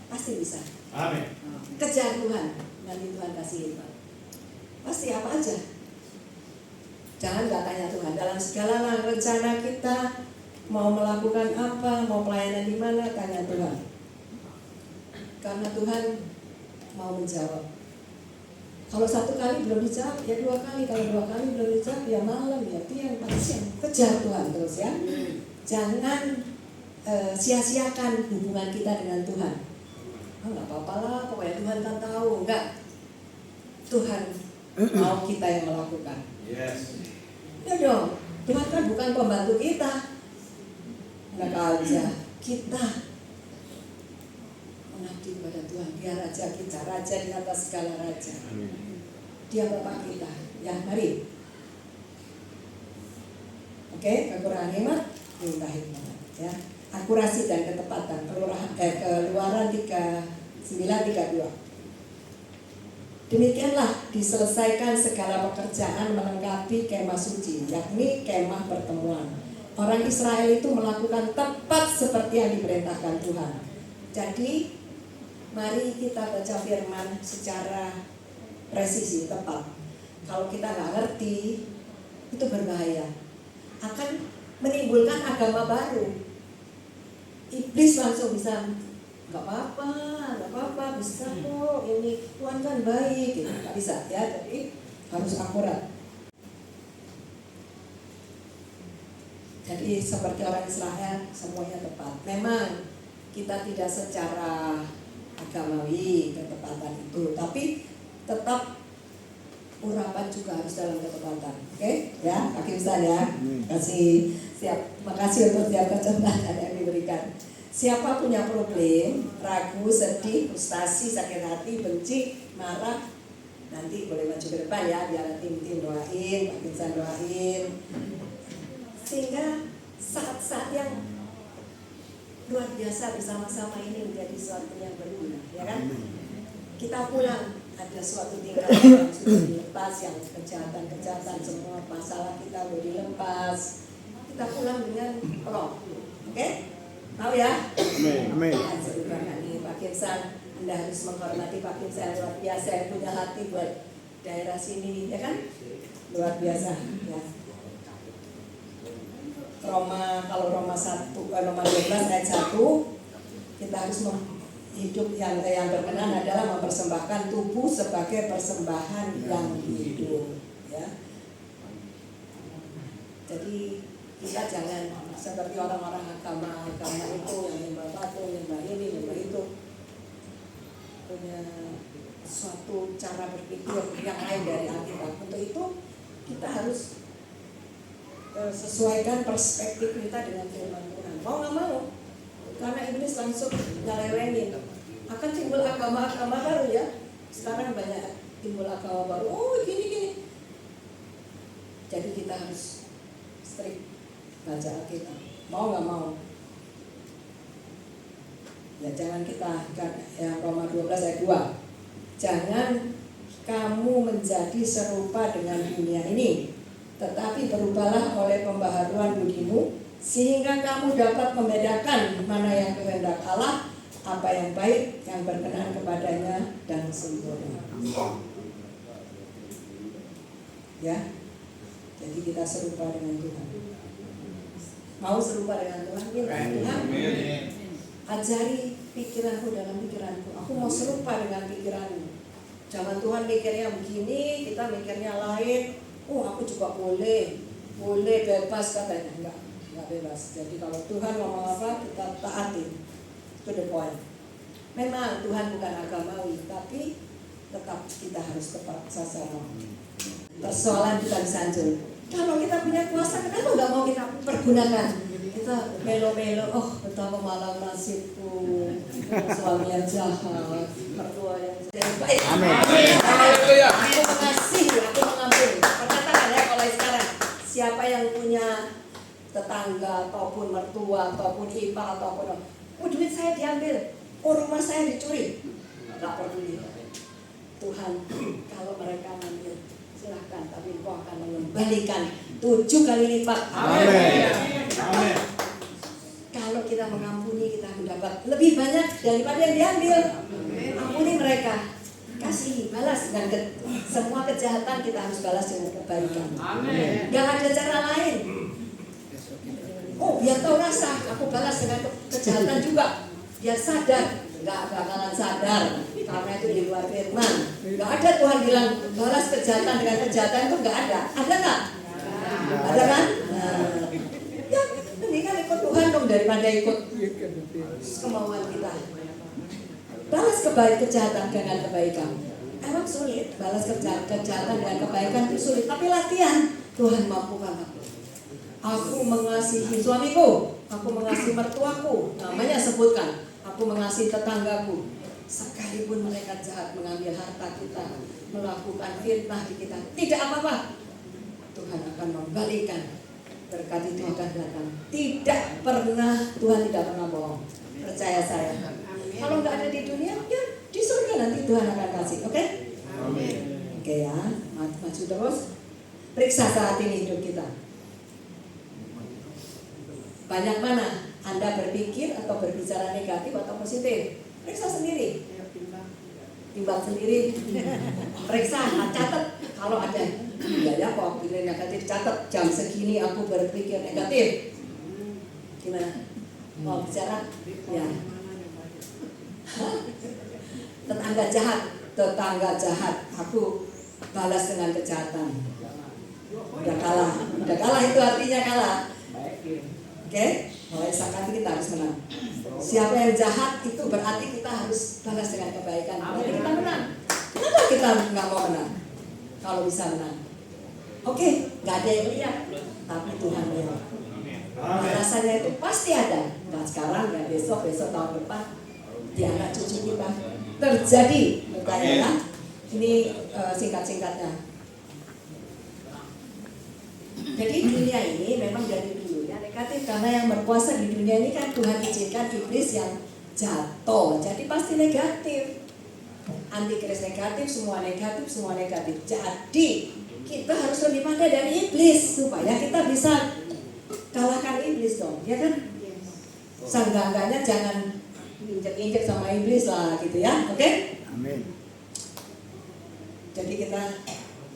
pasti bisa. Amin. Kejar Tuhan, nanti Tuhan kasih hikmat. Pasti apa aja. Jangan nggak tanya Tuhan dalam segala rencana kita, mau melakukan apa, mau pelayanan di mana, tanya Tuhan. Karena Tuhan mau menjawab. Kalau satu kali belum dijawab, ya 2 kali. Kalau 2 kali belum dijawab, ya malam, ya tiang, pagi siang. Kejar Tuhan terus ya. Jangan sia-siakan hubungan kita dengan Tuhan. Nggak apa-apa lah, pokoknya Tuhan kan tahu. Enggak. Tuhan mau kita yang melakukan. Yes. Ya dong, Tuhan kan bukan pembantu kita. Enggak aja, kita mengabdi kepada Tuhan. Dia Raja kita, Raja di atas segala raja. Dia Bapak kita. Ya, mari. Oke, kekurangan hikmat, minta hikmat. Ya, akurasi dan ketepatan. Keluaran 39:32. Demikianlah diselesaikan segala pekerjaan melengkapi kemah suci, yakni kemah pertemuan. Orang Israel itu melakukan tepat seperti yang diperintahkan Tuhan. Jadi, mari kita baca firman secara presisi, tepat. Kalau kita nggak ngerti, itu berbahaya. Akan menimbulkan agama baru. Iblis langsung bisa, nggak apa-apa, bisa kok, ini Tuhan kan baik, gitu. Nggak bisa ya, jadi harus akurat. Jadi seperti orang Israel, semuanya tepat. Memang kita tidak secara agamawi ketepatan itu, tapi tetap urapan juga harus dalam ketepatan. Oke? Ya, kaki besar ya. Kasih siap. Makasih untuk setiap kesempatan yang diberikan. Siapa punya problem, ragu, sedih, frustasi, sakit hati, benci, marah, nanti boleh maju ke depan ya, biar tim doain, Pak Kinsan doain. Sehingga saat-saat yang luar biasa bersama-sama ini menjadi sesuatu yang berguna, ya kan? Kita pulang, ada suatu tingkatan yang sudah dilepas, yang kejahatan-kejahatan, semua masalah kita sudah dilepas. Kita pulang dengan roh, oke? Tahu ya? Amin. Pak Kinsan, Anda harus menghormati Pak Kinsan, luar biasa yang punya hati buat daerah sini, ya kan? Luar biasa, ya. Kalau Roma 12 ayat 1, kita harus hidup yang berkenan adalah mempersembahkan tubuh sebagai persembahan yang hidup, ya. Jadi kita jangan seperti orang-orang agama itu yang nyembah batu, nyembah ini, nyembah itu, punya suatu cara berpikir yang lain dari Alkitab. Untuk itu kita harus sesuaikan perspektif kita dengan firman Tuhan. Mau nggak mau, Karena iblis langsung nyelewengin. Akan timbul agama-agama baru ya. Sekarang banyak timbul agama baru. Oh gini. Jadi kita harus strict baca Alkitab. Mau nggak mau. Ya jangan kita ya Roma 12 ayat 2. Jangan kamu menjadi serupa dengan dunia ini, tetapi berubahlah oleh pembaharuan budimu, sehingga kamu dapat membedakan mana yang kehendak Allah, apa yang baik, yang berkenan kepadanya, dan sempurna. Ya, jadi kita serupa dengan Tuhan. Mau serupa dengan Tuhan? Tuhan, ajari pikiranku dalam pikiranku. Aku mau serupa dengan pikiranmu. Jangan Tuhan mikirnya begini, kita mikirnya lain. Aku juga boleh bebas katanya. Enggak bebas. Jadi kalau Tuhan ngomong apa, kita taati. To the point. Memang Tuhan bukan agamawi, tapi tetap kita harus tepat sasaran. Persoalan kita bisa hancur. Kalau kita punya kuasa, kenapa nggak mau kita pergunakan? Kita melo-melo, betapa malam nasibku, suami yang jahat, mertua yang baik. Amin. Aku mengasihi, aku mengampuni. Perkatakan ya kalau sekarang, siapa yang punya tetangga ataupun mertua ataupun ipar ataupun duit saya diambil, rumah saya dicuri, nggak peduli. Tuhan, kalau mereka ngambil silahkan, tapi Engkau akan mengembalikan 7 kali lipat. Amin. Kalau kita mengampuni, kita mendapat lebih banyak daripada yang diambil. Ampuni mereka, kasih, balas dengan semua kejahatan kita harus balas dengan kebaikan. Gak ada cara lain. Biar tahu rasa, aku balas dengan kejahatan juga. Biar sadar, gak bakalan sadar karena itu di luar firman. Gak ada Tuhan bilang balas kejahatan dengan kejahatan, itu gak ada. Ada gak? Ada kan? Ya, mendingan ikut Tuhan dong daripada ikut kemauan kita. Balas kejahatan dengan kebaikan. Emang sulit, balas kejahatan dengan kebaikan itu sulit. Tapi latihan, Tuhan mampukan aku. Aku mengasihi suamiku, aku mengasihi mertuaku, namanya sebutkan. Aku mengasihi tetanggaku. Sekalipun mereka jahat mengambil harta kita, melakukan fitnah di kita, tidak apa-apa. Tuhan akan membalikan. Berkat itu akan datang. Tidak pernah, Tuhan tidak pernah bohong. Percaya saya. Kalau nggak ada di dunia, ya di surga nanti Tuhan akan kasih. Oke? Oke ya, maju terus. Periksa saat ini hidup kita. Banyak mana Anda berpikir atau berbicara negatif atau positif? Periksa sendiri. Timbang sendiri. Periksa, catat. Kalau ada, ya kok pikir negatif, catat. Jam segini aku berpikir negatif. Gimana? Mau bicara? Ya. Tetangga jahat. Aku balas dengan kejahatan. Udah kalah itu artinya kalah. Oke? Mulai saat ini kita harus menang. Siapa yang jahat itu berarti kita harus balas dengan kebaikan. Berarti kita menang. Kenapa kita nggak mau menang? Kalau bisa menang. Oke, nggak ada yang lihat, tapi Tuhan lihat. Rasanya itu pasti ada. Nah sekarang ya besok tahun depan di anak cucu kita terjadi. Pertanyaannya ini singkat-singkatnya. Jadi dunia ini memang dari dulu ya negatif, karena yang berkuasa di dunia ini kan Tuhan izinkan iblis yang jatuh, jadi pasti negatif. Antikris negatif, semua negatif. Jadi kita harus lebih pandai dari iblis supaya kita bisa kalahkan iblis dong, ya kan? Seenggak-enggaknya jangan injek-injek sama iblis lah gitu ya, oke? Amin. Jadi kita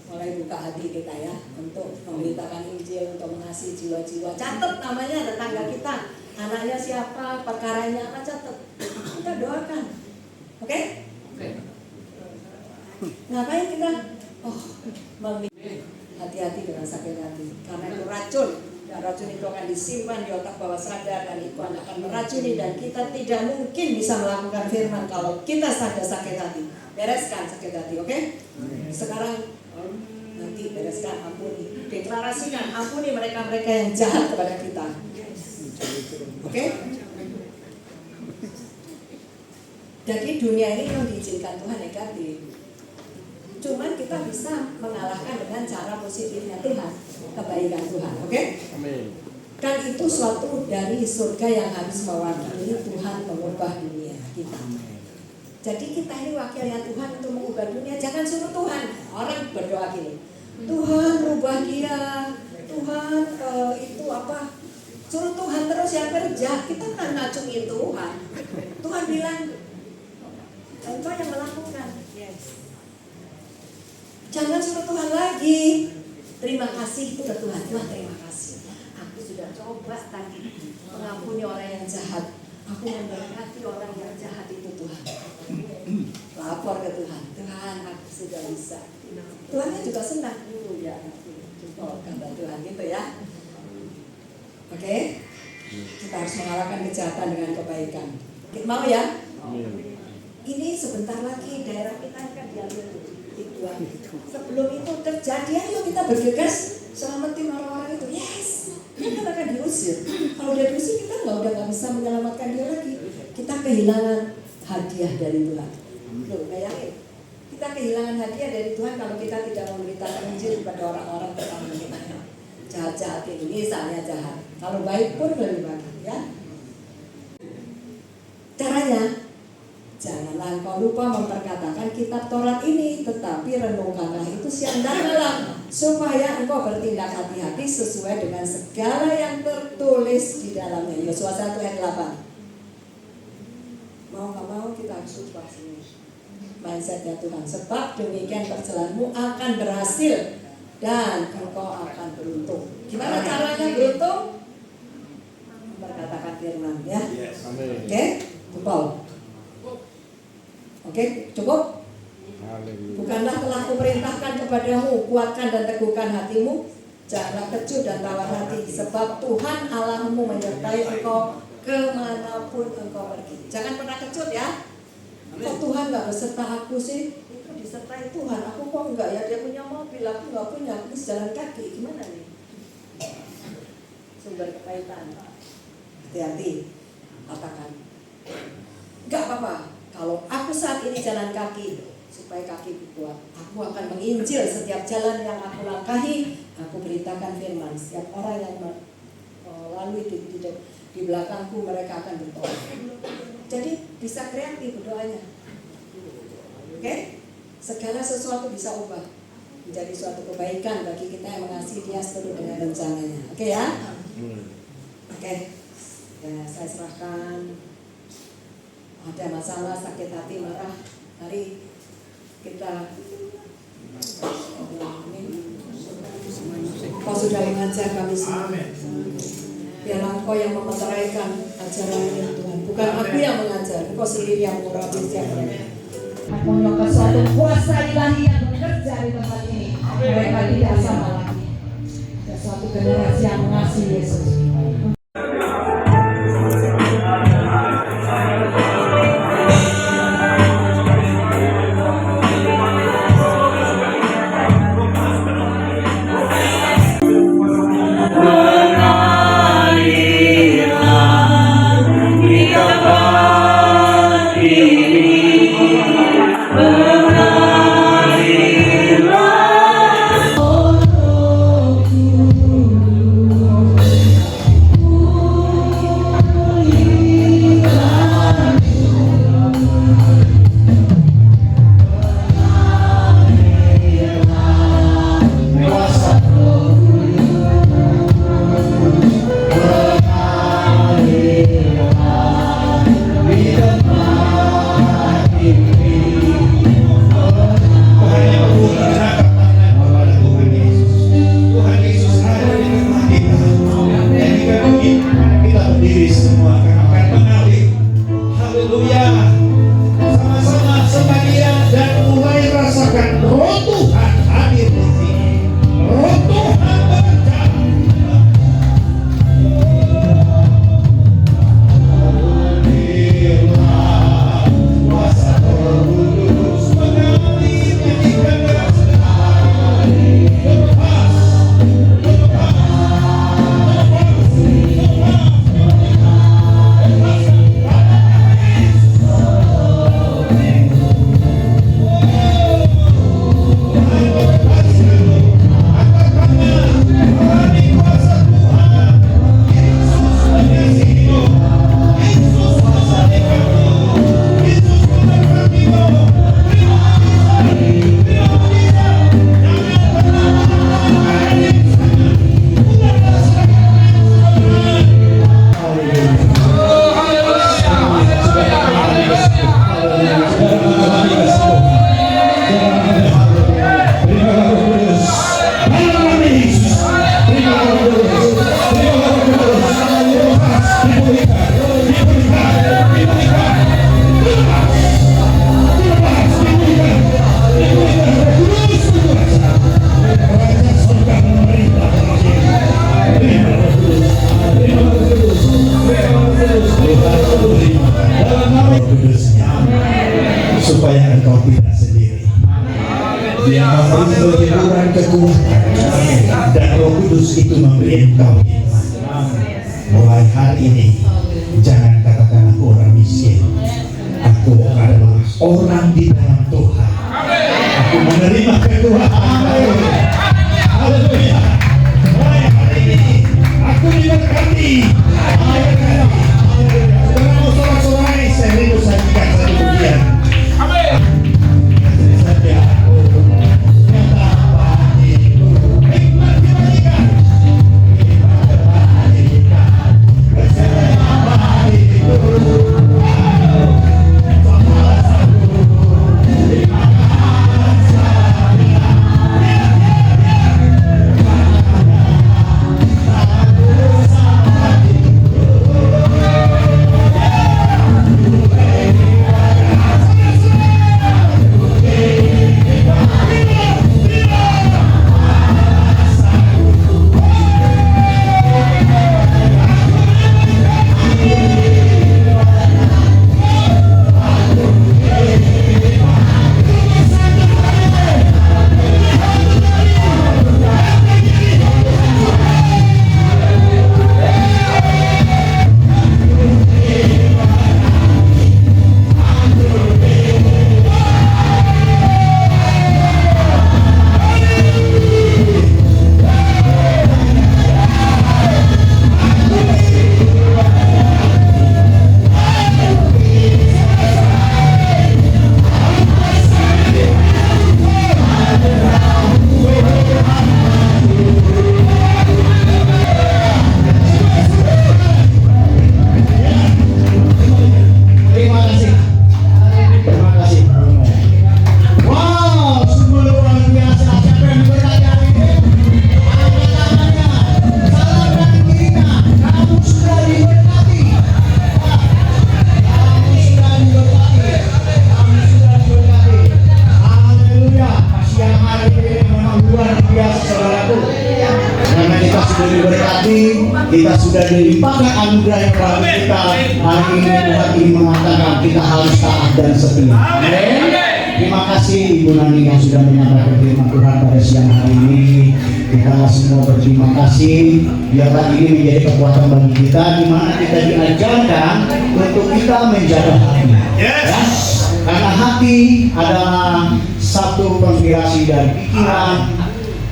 mulai buka hati kita ya untuk memberitakan Injil, untuk mengasihi jiwa-jiwa. Catat namanya tetangga kita, anaknya siapa, perkaranya apa, catat. Kita doakan, oke? Ngapain kita? Hati-hati dengan sakit hati, karena itu racun. Dan racun itu akan disimpan di otak bawah sadar, dan itu akan meracuni, dan kita tidak mungkin bisa melakukan firman kalau kita sadar sakit hati. Bereskan sakit hati, oke? Sekarang nanti bereskan, ampuni, deklarasikan, ampuni mereka yang jahat kepada kita. Oke? Jadi dunia ini yang diizinkan Tuhan negatif. Cuman kita bisa mengalahkan dengan cara positifnya Tuhan, kebaikan Tuhan, oke? Amin. Kan itu suatu dari surga yang harus mewakili Tuhan mengubah dunia kita. Jadi kita ini wakilnya Tuhan untuk mengubah dunia. Jangan suruh Tuhan. Orang berdoa gini, Tuhan rubah dia, Tuhan itu apa? Suruh Tuhan terus yang kerja. Kita kan ngacungin Tuhan. Tuhan bilang, engkau yang melakukan. Yes. Jangan suruh Tuhan lagi. Terima kasih itu ke Tuhan. Tuhan terima kasih. Aku sudah coba tadi mengampuni orang yang jahat. Aku memberkati orang yang jahat itu Tuhan. Lapor ke Tuhan. Tuhan aku sudah bisa. Tuhannya juga senang. Ya, kata Tuhan gitu ya. Oke. Kita harus mengalahkan kejahatan dengan kebaikan. Mau ya? Ini sebentar lagi daerah kita akan diambil Tuhan. Sebelum itu terjadi, ayo kita bergegas selamatin orang-orang itu. Yes, kita akan diusir. Kalau dia diusir, kita udah nggak bisa menyelamatkan dia lagi. Kita kehilangan hadiah dari Tuhan. Loh, bayangin. Kita kehilangan hadiah dari Tuhan kalau kita tidak memberitakan Injil kepada orang-orang tentang kita. Jahat-jahat itu, misalnya jahat. Kalau baik pun lebih baik, ya. Caranya, janganlah engkau lupa memperkatakan kitab Taurat ini, tetapi renungkanlah itu siang dan malam, supaya engkau bertindak hati-hati sesuai dengan segala yang tertulis di dalamnya. Yosua 1 ayat 8. Mau gak mau kita harus ubah sini mindsetnya Tuhan. Sebab demikian perjalananmu akan berhasil dan engkau akan beruntung. Gimana caranya beruntung? Memperkatakan firman, ya. Oke, Paul. Oke, cukup? Bukanlah telah kuperintahkan kepadamu, kuatkan dan teguhkan hatimu, janganlah kecut dan tawar hati, sebab Tuhan Allahmu menyertai engkau kemanapun engkau pergi. Jangan pernah kecut ya. Kok Tuhan gak beserta aku sih? Itu disertai Tuhan, aku kok enggak ya? Dia punya mobil, aku gak punya, aku bisa jalan kaki. Gimana nih? Sumber kepahitan. Hati-hati, katakan, gak apa-apa. Kalau aku saat ini jalan kaki, supaya kakiku kuat, aku akan menginjil setiap jalan yang aku langkahi. Aku beritakan firman, setiap orang yang melalui di belakangku, mereka akan bertobat. Jadi bisa kreatif doanya. Oke? Segala sesuatu bisa ubah menjadi suatu kebaikan bagi kita yang mengasihi Dia seturut dengan rencananya. Oke ya? Oke. Ya, saya serahkan. Ada masalah, sakit hati, marah, mari kita Kau sudah mengajar kami semua. Biarlah Engkau yang memeteraikan ajaran ini Tuhan. Bukan aku yang mengajar, Engkau sendiri yang mengurapi setiap mereka. Aku menyokong suatu kuasa ilahi yang bekerja di tempat ini. Mereka tidak sama lagi. Ada suatu generasi yang mengasihi Yesus. berhiburan ke Tuhan, dan Roh Kudus itu memberi engkau hikmat. Mulai hari ini jangan katakan aku orang miskin, aku adalah orang di dalam Tuhan. Aku menerima ketuhanan. Haleluya. Mulai hari ini aku diberkati. Sorak-sorai saya rindu sajikan satu pujian. Kita sudah dilimpahkan anugerah yang baru kita hari ini. Tuhan ini mengatakan kita harus taat dan setia. Amin. Terima kasih Ibu Nani yang sudah menyampaikan firman Tuhan pada siang hari ini. Kita semua berterima kasih. Biarlah ini menjadi kekuatan bagi kita, di mana kita diajarkan untuk kita menjaga hati. Ya? Karena hati adalah satu konspirasi dari pikiran,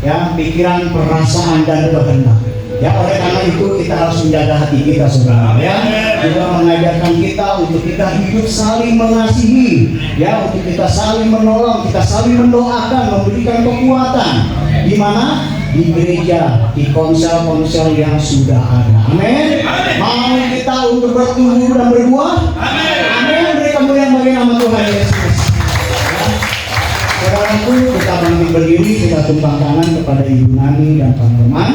ya, pikiran, perasaan dan kehendak. Ya, oleh karena itu kita harus menjaga hati kita, saudara. Ya, juga mengajarkan kita untuk kita hidup saling mengasihi, ya, untuk kita saling menolong, kita saling mendoakan, memberikan kekuatan. Di mana? Di gereja, di konsel-konsel yang sudah ada. Amin. Mau kita untuk bertumbuh dan berbuah. Amin. Beri kemuliaan bagi nama Tuhan Yesus. Saudaraku, kita bangkit berdiri, kita tumpang tangan kepada Ibu Nani dan Pak Norman.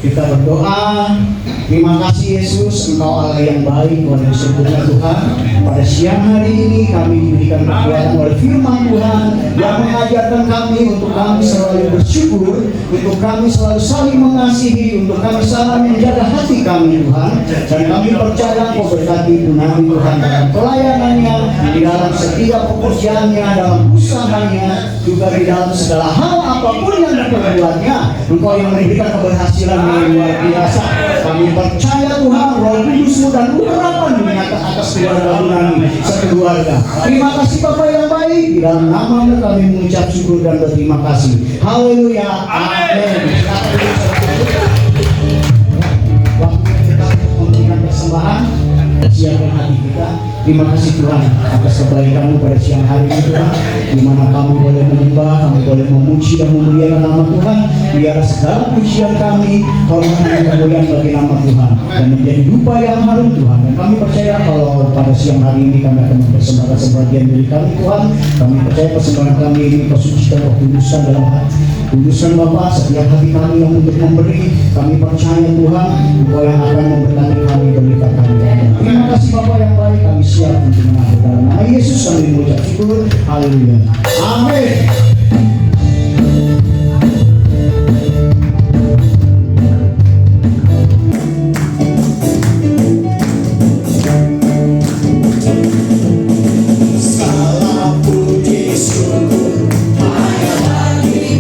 Kita berdoa. Terima kasih Yesus, Engkau Allah yang baik, Tuhan yang sempurna Tuhan. Pada siang hari ini kami diberikan kekuatan oleh firman Tuhan yang mengajarkan kami untuk kami selalu bersyukur, untuk kami selalu saling mengasihi, untuk kami selalu menjaga hati kami Tuhan. Dan kami percaya Engkau berkati Ibu Nani Tuhan dalam pelayanannya, di dalam setiap pekerjaannya, dalam usahanya, juga di dalam segala hal apapun yang diperbuatnya. Engkau yang memberikan keberhasilan yang luar biasa. Kami percaya Tuhan, Roh Kudus-Mu dan urapan menyata atas keluarga Nani sekeluarga. Terima kasih Bapak yang baik. Di dalam nama-Mu kami mengucap syukur dan berterima kasih. Haleluya. Amin. Waktu kita memberikan persembahan, siapkan hati kita. Terima kasih Tuhan atas kebaikan-Mu pada siang hari ini Tuhan, di mana kami boleh menyembah, kami boleh memuji dan memuliakan nama Tuhan. Biar segala pujian kami, hormat dan kemuliaan bagi nama Tuhan dan menjadi dupa yang harum Tuhan. Dan kami percaya kalau pada siang hari ini kami akan mempersembahkan sebagian dari kami Tuhan. Kami percaya persembahan kami ini Kau sucikan, Kau kuduskan dalam hati. Kuduskan Bapa setiap hati kami yang untuk memberi. Kami percaya Tuhan, Engkau yang akan memberkati kami, berlipat kami. Terima kasih Bapa yang baik, kami siap untuk mengatur dalam nama Yesus kami mengucap syukur. Haleluya. Amin. Salam puji syukur hanya bagi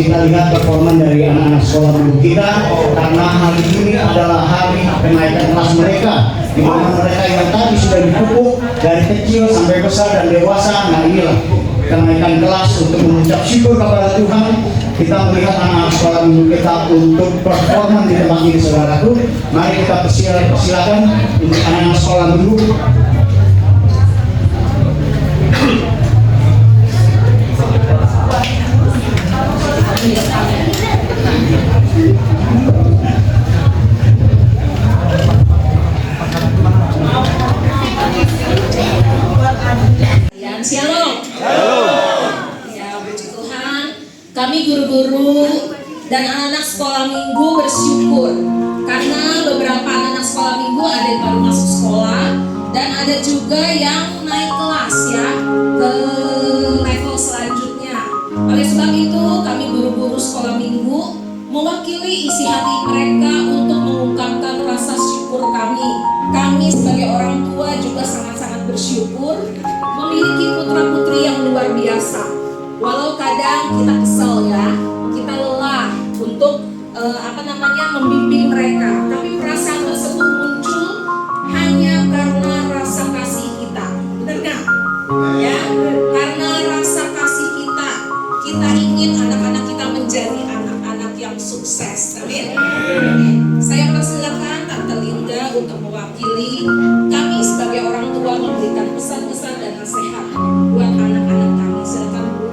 kita lihat performa dari anak-anak sekolah minggu kita, karena hari ini adalah hari kenaikan kelas mereka, di mana mereka yang tadi sudah dipupuk dari kecil sampai besar dan dewasa. Nah inilah kenaikan kelas untuk mengucap syukur kepada Tuhan. Kita melihat anak-anak sekolah minggu kita untuk performa di tempat ini, saudaraku. Mari kita persilakan untuk anak-anak sekolah minggu. Shalom. Ya, puji Tuhan, kami guru-guru dan anak-anak sekolah minggu bersyukur karena beberapa anak sekolah minggu ada yang baru masuk sekolah dan ada juga yang naik kelas ya ke level selanjutnya. Oleh sebab itu, kami guru-guru sekolah minggu mewakili isi hati mereka untuk mengungkapkan rasa syukur kami. Kami sebagai orang tua juga sangat-sangat bersyukur memiliki putra-putri yang luar biasa. Walau kadang kita kesel ya, kita lelah untuk membimbing mereka, tapi perasaan tersebut muncul hanya karena rasa kasih kita. Benar nggak? Ya, karena rasa kasih kita ingin anak-anak kita menjadi anak-anak yang sukses. Amin. Saya persilakan Tante Linda untuk mewakili kami sebagai orang tua memberikan pesan-pesan dan nasihat buat anak-anak kami. Silakan Bu.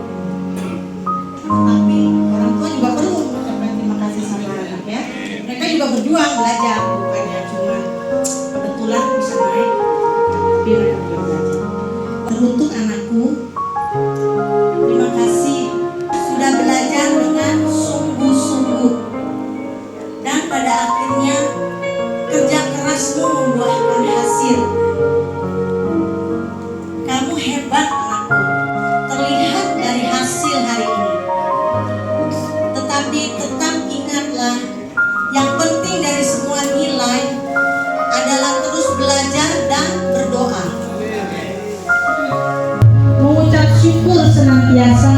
Tapi orang tua juga perlu mengucapkan terima kasih sama anak ya. Mereka juga berjuang belajar, bukannya cuma kebetulan bisa naik, tapi mereka juga belajar. Untuk anakku, terima kasih sudah belajar dengan sungguh-sungguh, dan pada akhirnya kerja kerasmu membuahkan hasil. Kamu hebat anakku, terlihat dari hasil hari ini. Tetapi tetap ingatlah, yang penting dari semua nilai adalah terus belajar dan berdoa. Mengucap syukur senantiasa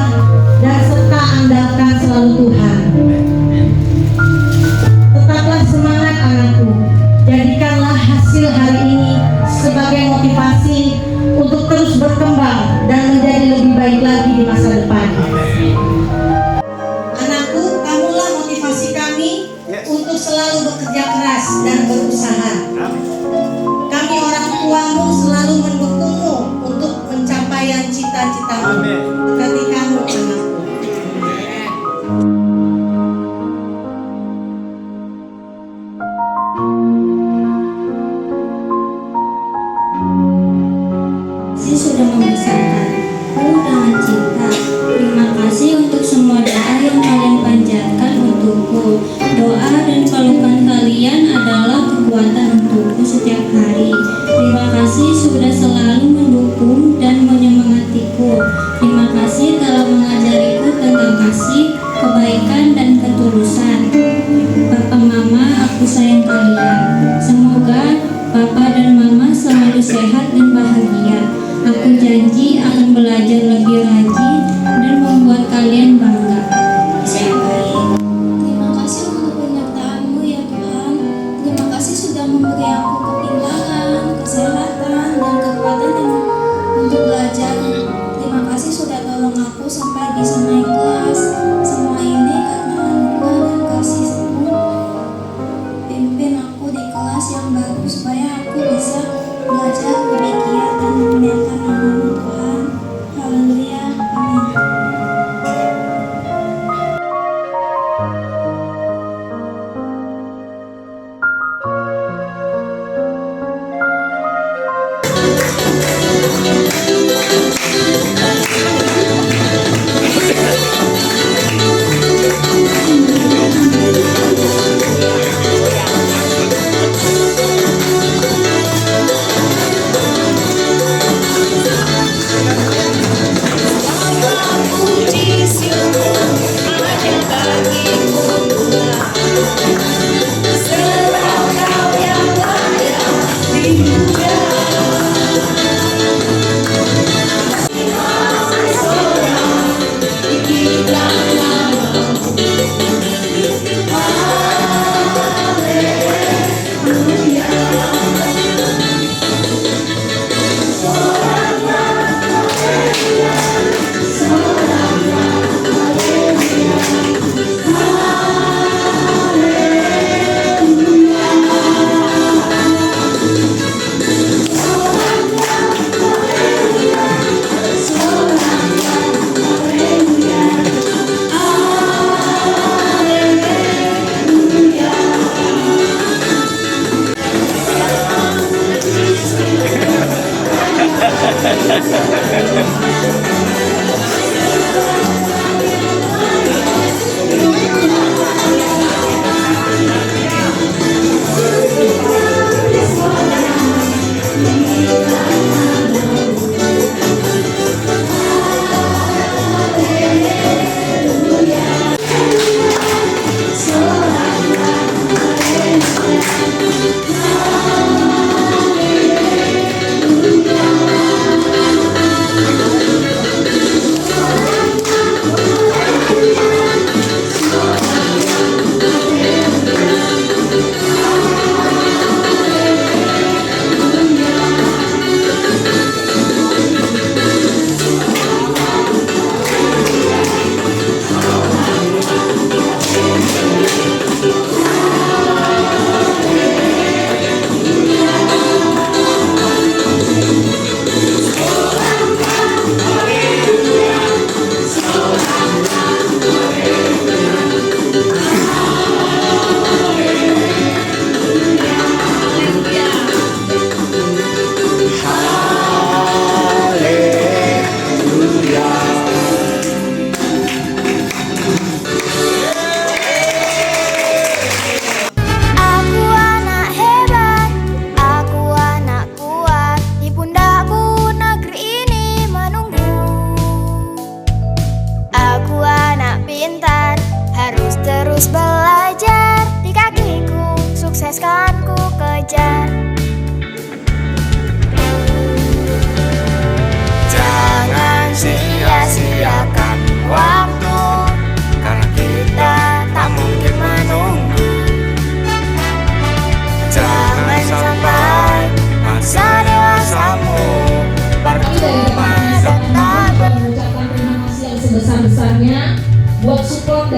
dan serta andalkan selalu Tuhan. Tetaplah semangat anakku. Jadikanlah hasil hari ini sebagai motivasi untuk terus berkembang dan menjadi lebih baik lagi di masa depan. Anakku, kamulah motivasi kami untuk selalu bekerja keras dan berusaha. Kami orang tuamu selalu mendukungmu untuk pencapaian cita-citamu. Berkati kamu anakku. Sudah membesarkan dengan cinta. Terima kasih untuk semua doa yang kalian panjatkan untukku. Doa dan pelukan kalian adalah kekuatan untukku setiap hari.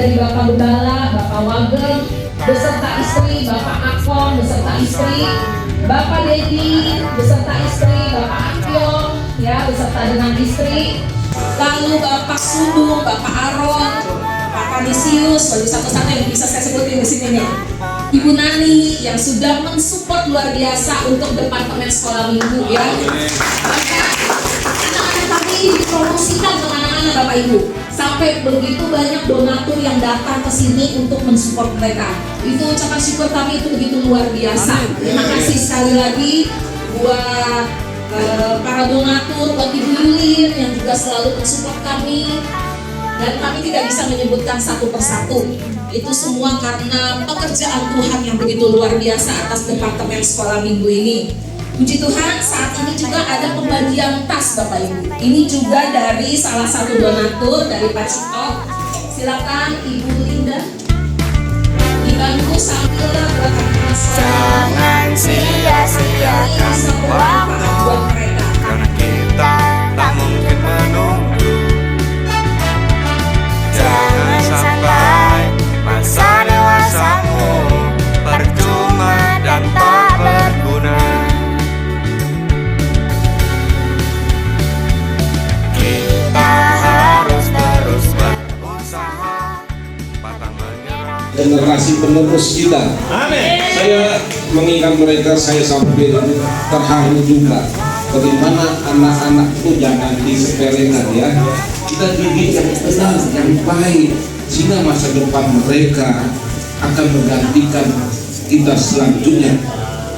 dari Bapak Gembala, Bapak Wagem, beserta istri, Bapak Akon, beserta istri, Bapak Dedi, beserta istri, Bapak Akyong, ya, beserta dengan istri, lalu Bapak Sudung, Bapak Aron, Pak Kanisius, baru satu-satu yang bisa saya sebutin di sini nih. Ibu Nani yang sudah mensupport luar biasa untuk departemen sekolah minggu, ya. Maka anak-anak kami dipromosikan ke anak-anak Bapak Ibu. Sampai begitu banyak donatur yang datang ke sini untuk mensupport mereka. Itu ucapan syukur kami itu begitu luar biasa. Terima kasih sekali lagi buat para donatur, buat Ibu Yulin yang juga selalu mensupport kami. Dan kami tidak bisa menyebutkan satu persatu. Itu semua karena pekerjaan Tuhan yang begitu luar biasa atas departemen sekolah minggu ini. Puji Tuhan, saat ini juga ada pembagian tas Bapak Ibu. Ini juga dari salah satu donatur dari Pak Cipto. Silakan Ibu Linda dibantu sambil buat anak sekolah. Jangan sia-siakan waktu, buat mereka. karena kita tak mungkin menunggu. Jangan sampai masa dewasamu percuma dan tak berguna. Kita harus terus berusaha, pantang menyerah. Generasi penerus kita. Amin. Saya mengingat mereka, saya sampai terharu juga. Bagaimana anak-anak itu jangan disepelekan, ya. Kita didik yang benar, yang baik, sehingga masa depan mereka akan menggantikan kita selanjutnya.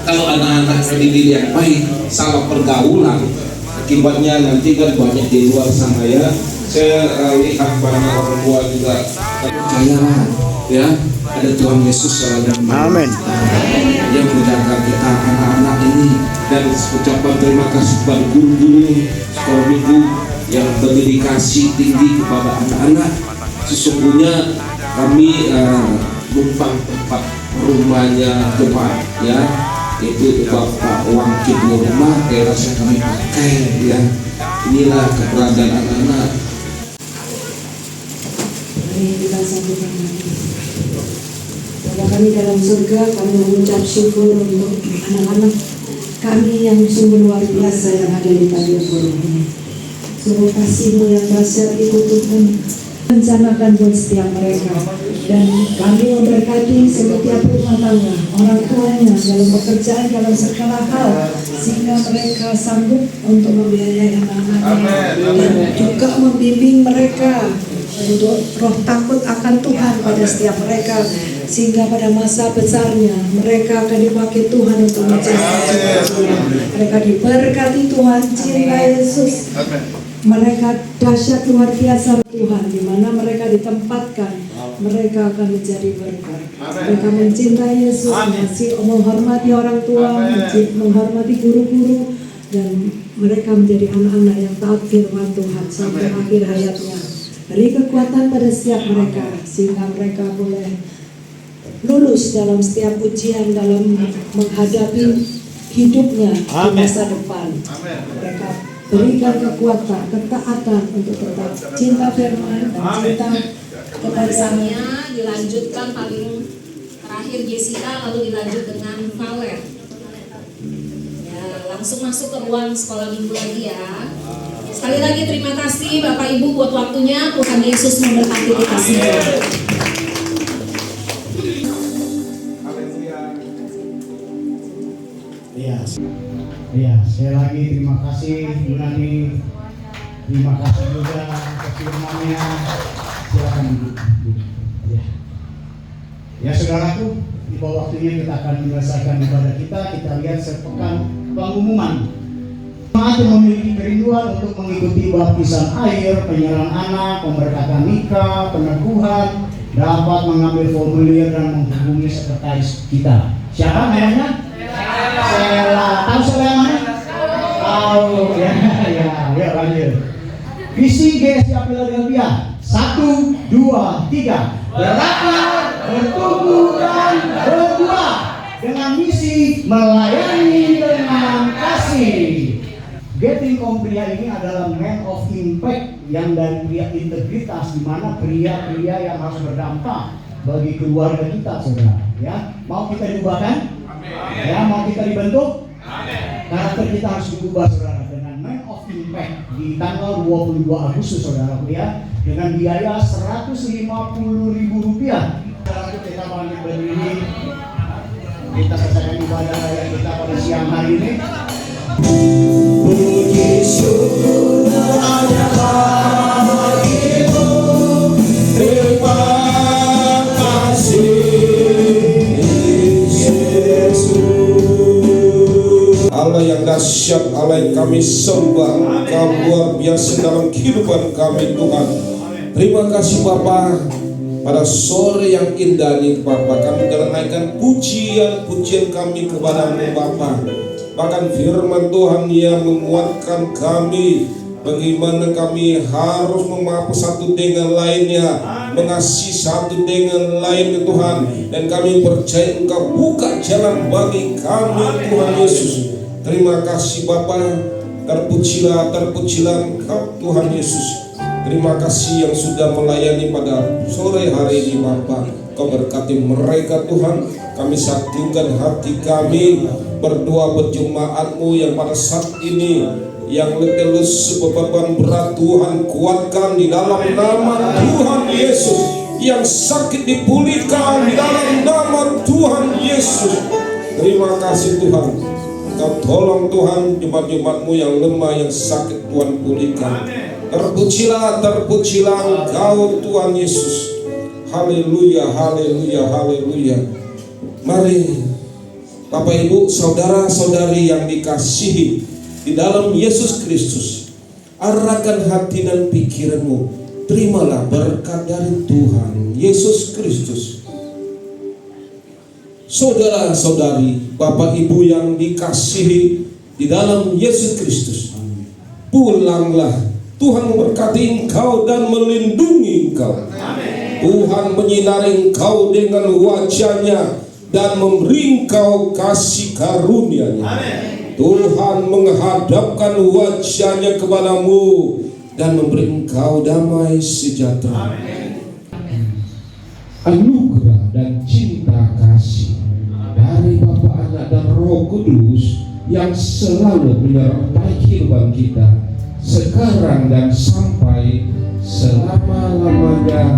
Kalau anak-anak didik yang baik, salah pergaulan, akibatnya nanti kan banyak di luar sana, ya. Saya lihat banyak orang tua juga percayalah, ya, ada Tuhan Yesus selalu Amin. yang menjaga kita anak-anak ini. Dan ucapan terima kasih kepada guru-guru sekolah minggu yang berdedikasi tinggi kepada anak-anak. Sesungguhnya kami numpang tempat rumahnya Bapak, ya, itu Bapak Wangkit rumah teras yang kami pakai, ya. Inilah keberadaan anak-anak. Mari kita sambutkan lagi. Bapa kami dalam surga, kami mengucap syukur untuk anak-anak kami yang sungguh luar biasa yang ada di Tanjung Burung ini. Sungguh kasih-Mu yang dahsyat itu Tuhan rencanakan buat setiap mereka, dan kami memberkati setiap rumah tangga, orang tuanya dalam pekerjaan, dalam segala hal, sehingga mereka sanggup untuk membiayai anak-anaknya dan juga membimbing mereka untuk roh takut akan Tuhan pada setiap mereka, sehingga pada masa besarnya mereka akan dipakai Tuhan untuk menjadi mereka diberkati Tuhan, cinta Yesus. Mereka dahsyat luar biasa Tuhan, di mana mereka ditempatkan, mereka akan menjadi berkat. Mereka mencintai Yesus, masih menghormati orang tua, menghormati guru-guru, dan mereka menjadi anak-anak yang taat firman Tuhan sampai akhir hayatnya. Beri kekuatan pada setiap mereka, sehingga mereka boleh lulus dalam setiap ujian dalam menghadapi hidupnya di masa depan. Mereka berikan kekuatan, ketaatan untuk tetap cinta firman dan cinta kepada Bersama dilanjutkan paling terakhir Jessica, lalu dilanjut dengan Valer. Ya, langsung masuk ke ruang sekolah minggu lagi, ya. Sekali lagi terima kasih Bapak Ibu buat waktunya. Tuhan Yesus memberkati kita semua. Iya, sekali lagi terima kasih Bu Nani, terima kasih juga atas firman-Nya. Silakan Bu. Ya saudaraku, di bawah waktunya kita akan menyelesaikan ibadah kita. Kita lihat sepekan pengumuman. Jemaat yang memiliki kerinduan untuk mengikuti baptisan air, penyerahan anak, pemberkatan nikah, peneguhan, dapat mengambil formulir dan menghubungi sekretaris kita. Siapa namanya? Sela. Tahu Sela yang mana? Tahu. Ya, lanjut. Visi GSI Philadelphia 1, 2, 3. Berakar, bertumbuh dan berbuah dengan misi melayani dengan kasih. Getting Kompria ini adalah man of impact yang dari pria integritas, di mana pria-pria yang harus berdampak bagi keluarga kita, saudara. Ya, mau kita diubahkan? Ya, mau kita dibentuk? Karakter kita harus diubah, saudara, dengan Man of Impact di tanggal 22 Agustus, saudara ya, dengan biaya Rp150.000. Kita bangkit berdiri, kita selesaikan ibadah raya kita pada siang hari ini. Puji syukur hanya bagimu, terima kasih Yesus. Allah yang dahsyat, Allah yang kami sembah, Engkau luar biasa dalam kehidupan kami Tuhan. Terima kasih Bapa. Pada sore yang indah ini Bapa, kami telah naikkan pujian kami kepadamu Bapa. Bahkan firman Tuhan yang menguatkan kami bagaimana kami harus memaafkan satu dengan lainnya, mengasihi satu dengan lain Tuhan. Dan kami percaya Engkau buka jalan bagi kami Tuhan Yesus. Terima kasih Bapa. Terpujilah Engkau Tuhan Yesus. Terima kasih yang sudah melayani pada sore hari ini Bapa. Kau berkati mereka Tuhan. Kami satukan hati kami berdoa berjemaat-Mu yang pada saat ini yang letih lesu beban berat Tuhan kuatkan di dalam nama Tuhan Yesus. Yang sakit dipulihkan di dalam nama Tuhan Yesus. Terima kasih Tuhan. Kau tolong Tuhan jemaat-jemaat-Mu yang lemah, yang sakit Tuhan pulihkan. Terpujilah Engkau Tuhan Yesus. Haleluya, haleluya, haleluya. Mari Bapak Ibu, saudara-saudari yang dikasihi di dalam Yesus Kristus, arahkan hati dan pikiranmu. Terimalah berkat dari Tuhan Yesus Kristus. Saudara-saudari, Bapak Ibu yang dikasihi di dalam Yesus Kristus, pulanglah. Tuhan memberkati engkau dan melindungi engkau. Tuhan menyinari engkau dengan wajah-Nya dan memberi engkau kasih karunia-Nya. Tuhan menghadapkan wajah-Nya kepadamu dan memberi engkau damai sejahtera. Anugerah dan cinta kasih dari Bapa, Anak dan Roh Kudus yang selalu menyertai kehidupan kita sekarang dan sampai selama-lamanya.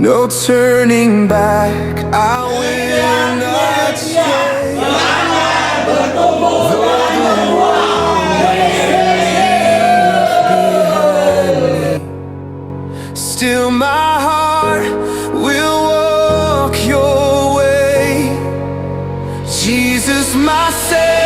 no turning back. I will not stray. Though the world may leave behind me, still my heart will walk your way. Jesus, my Savior.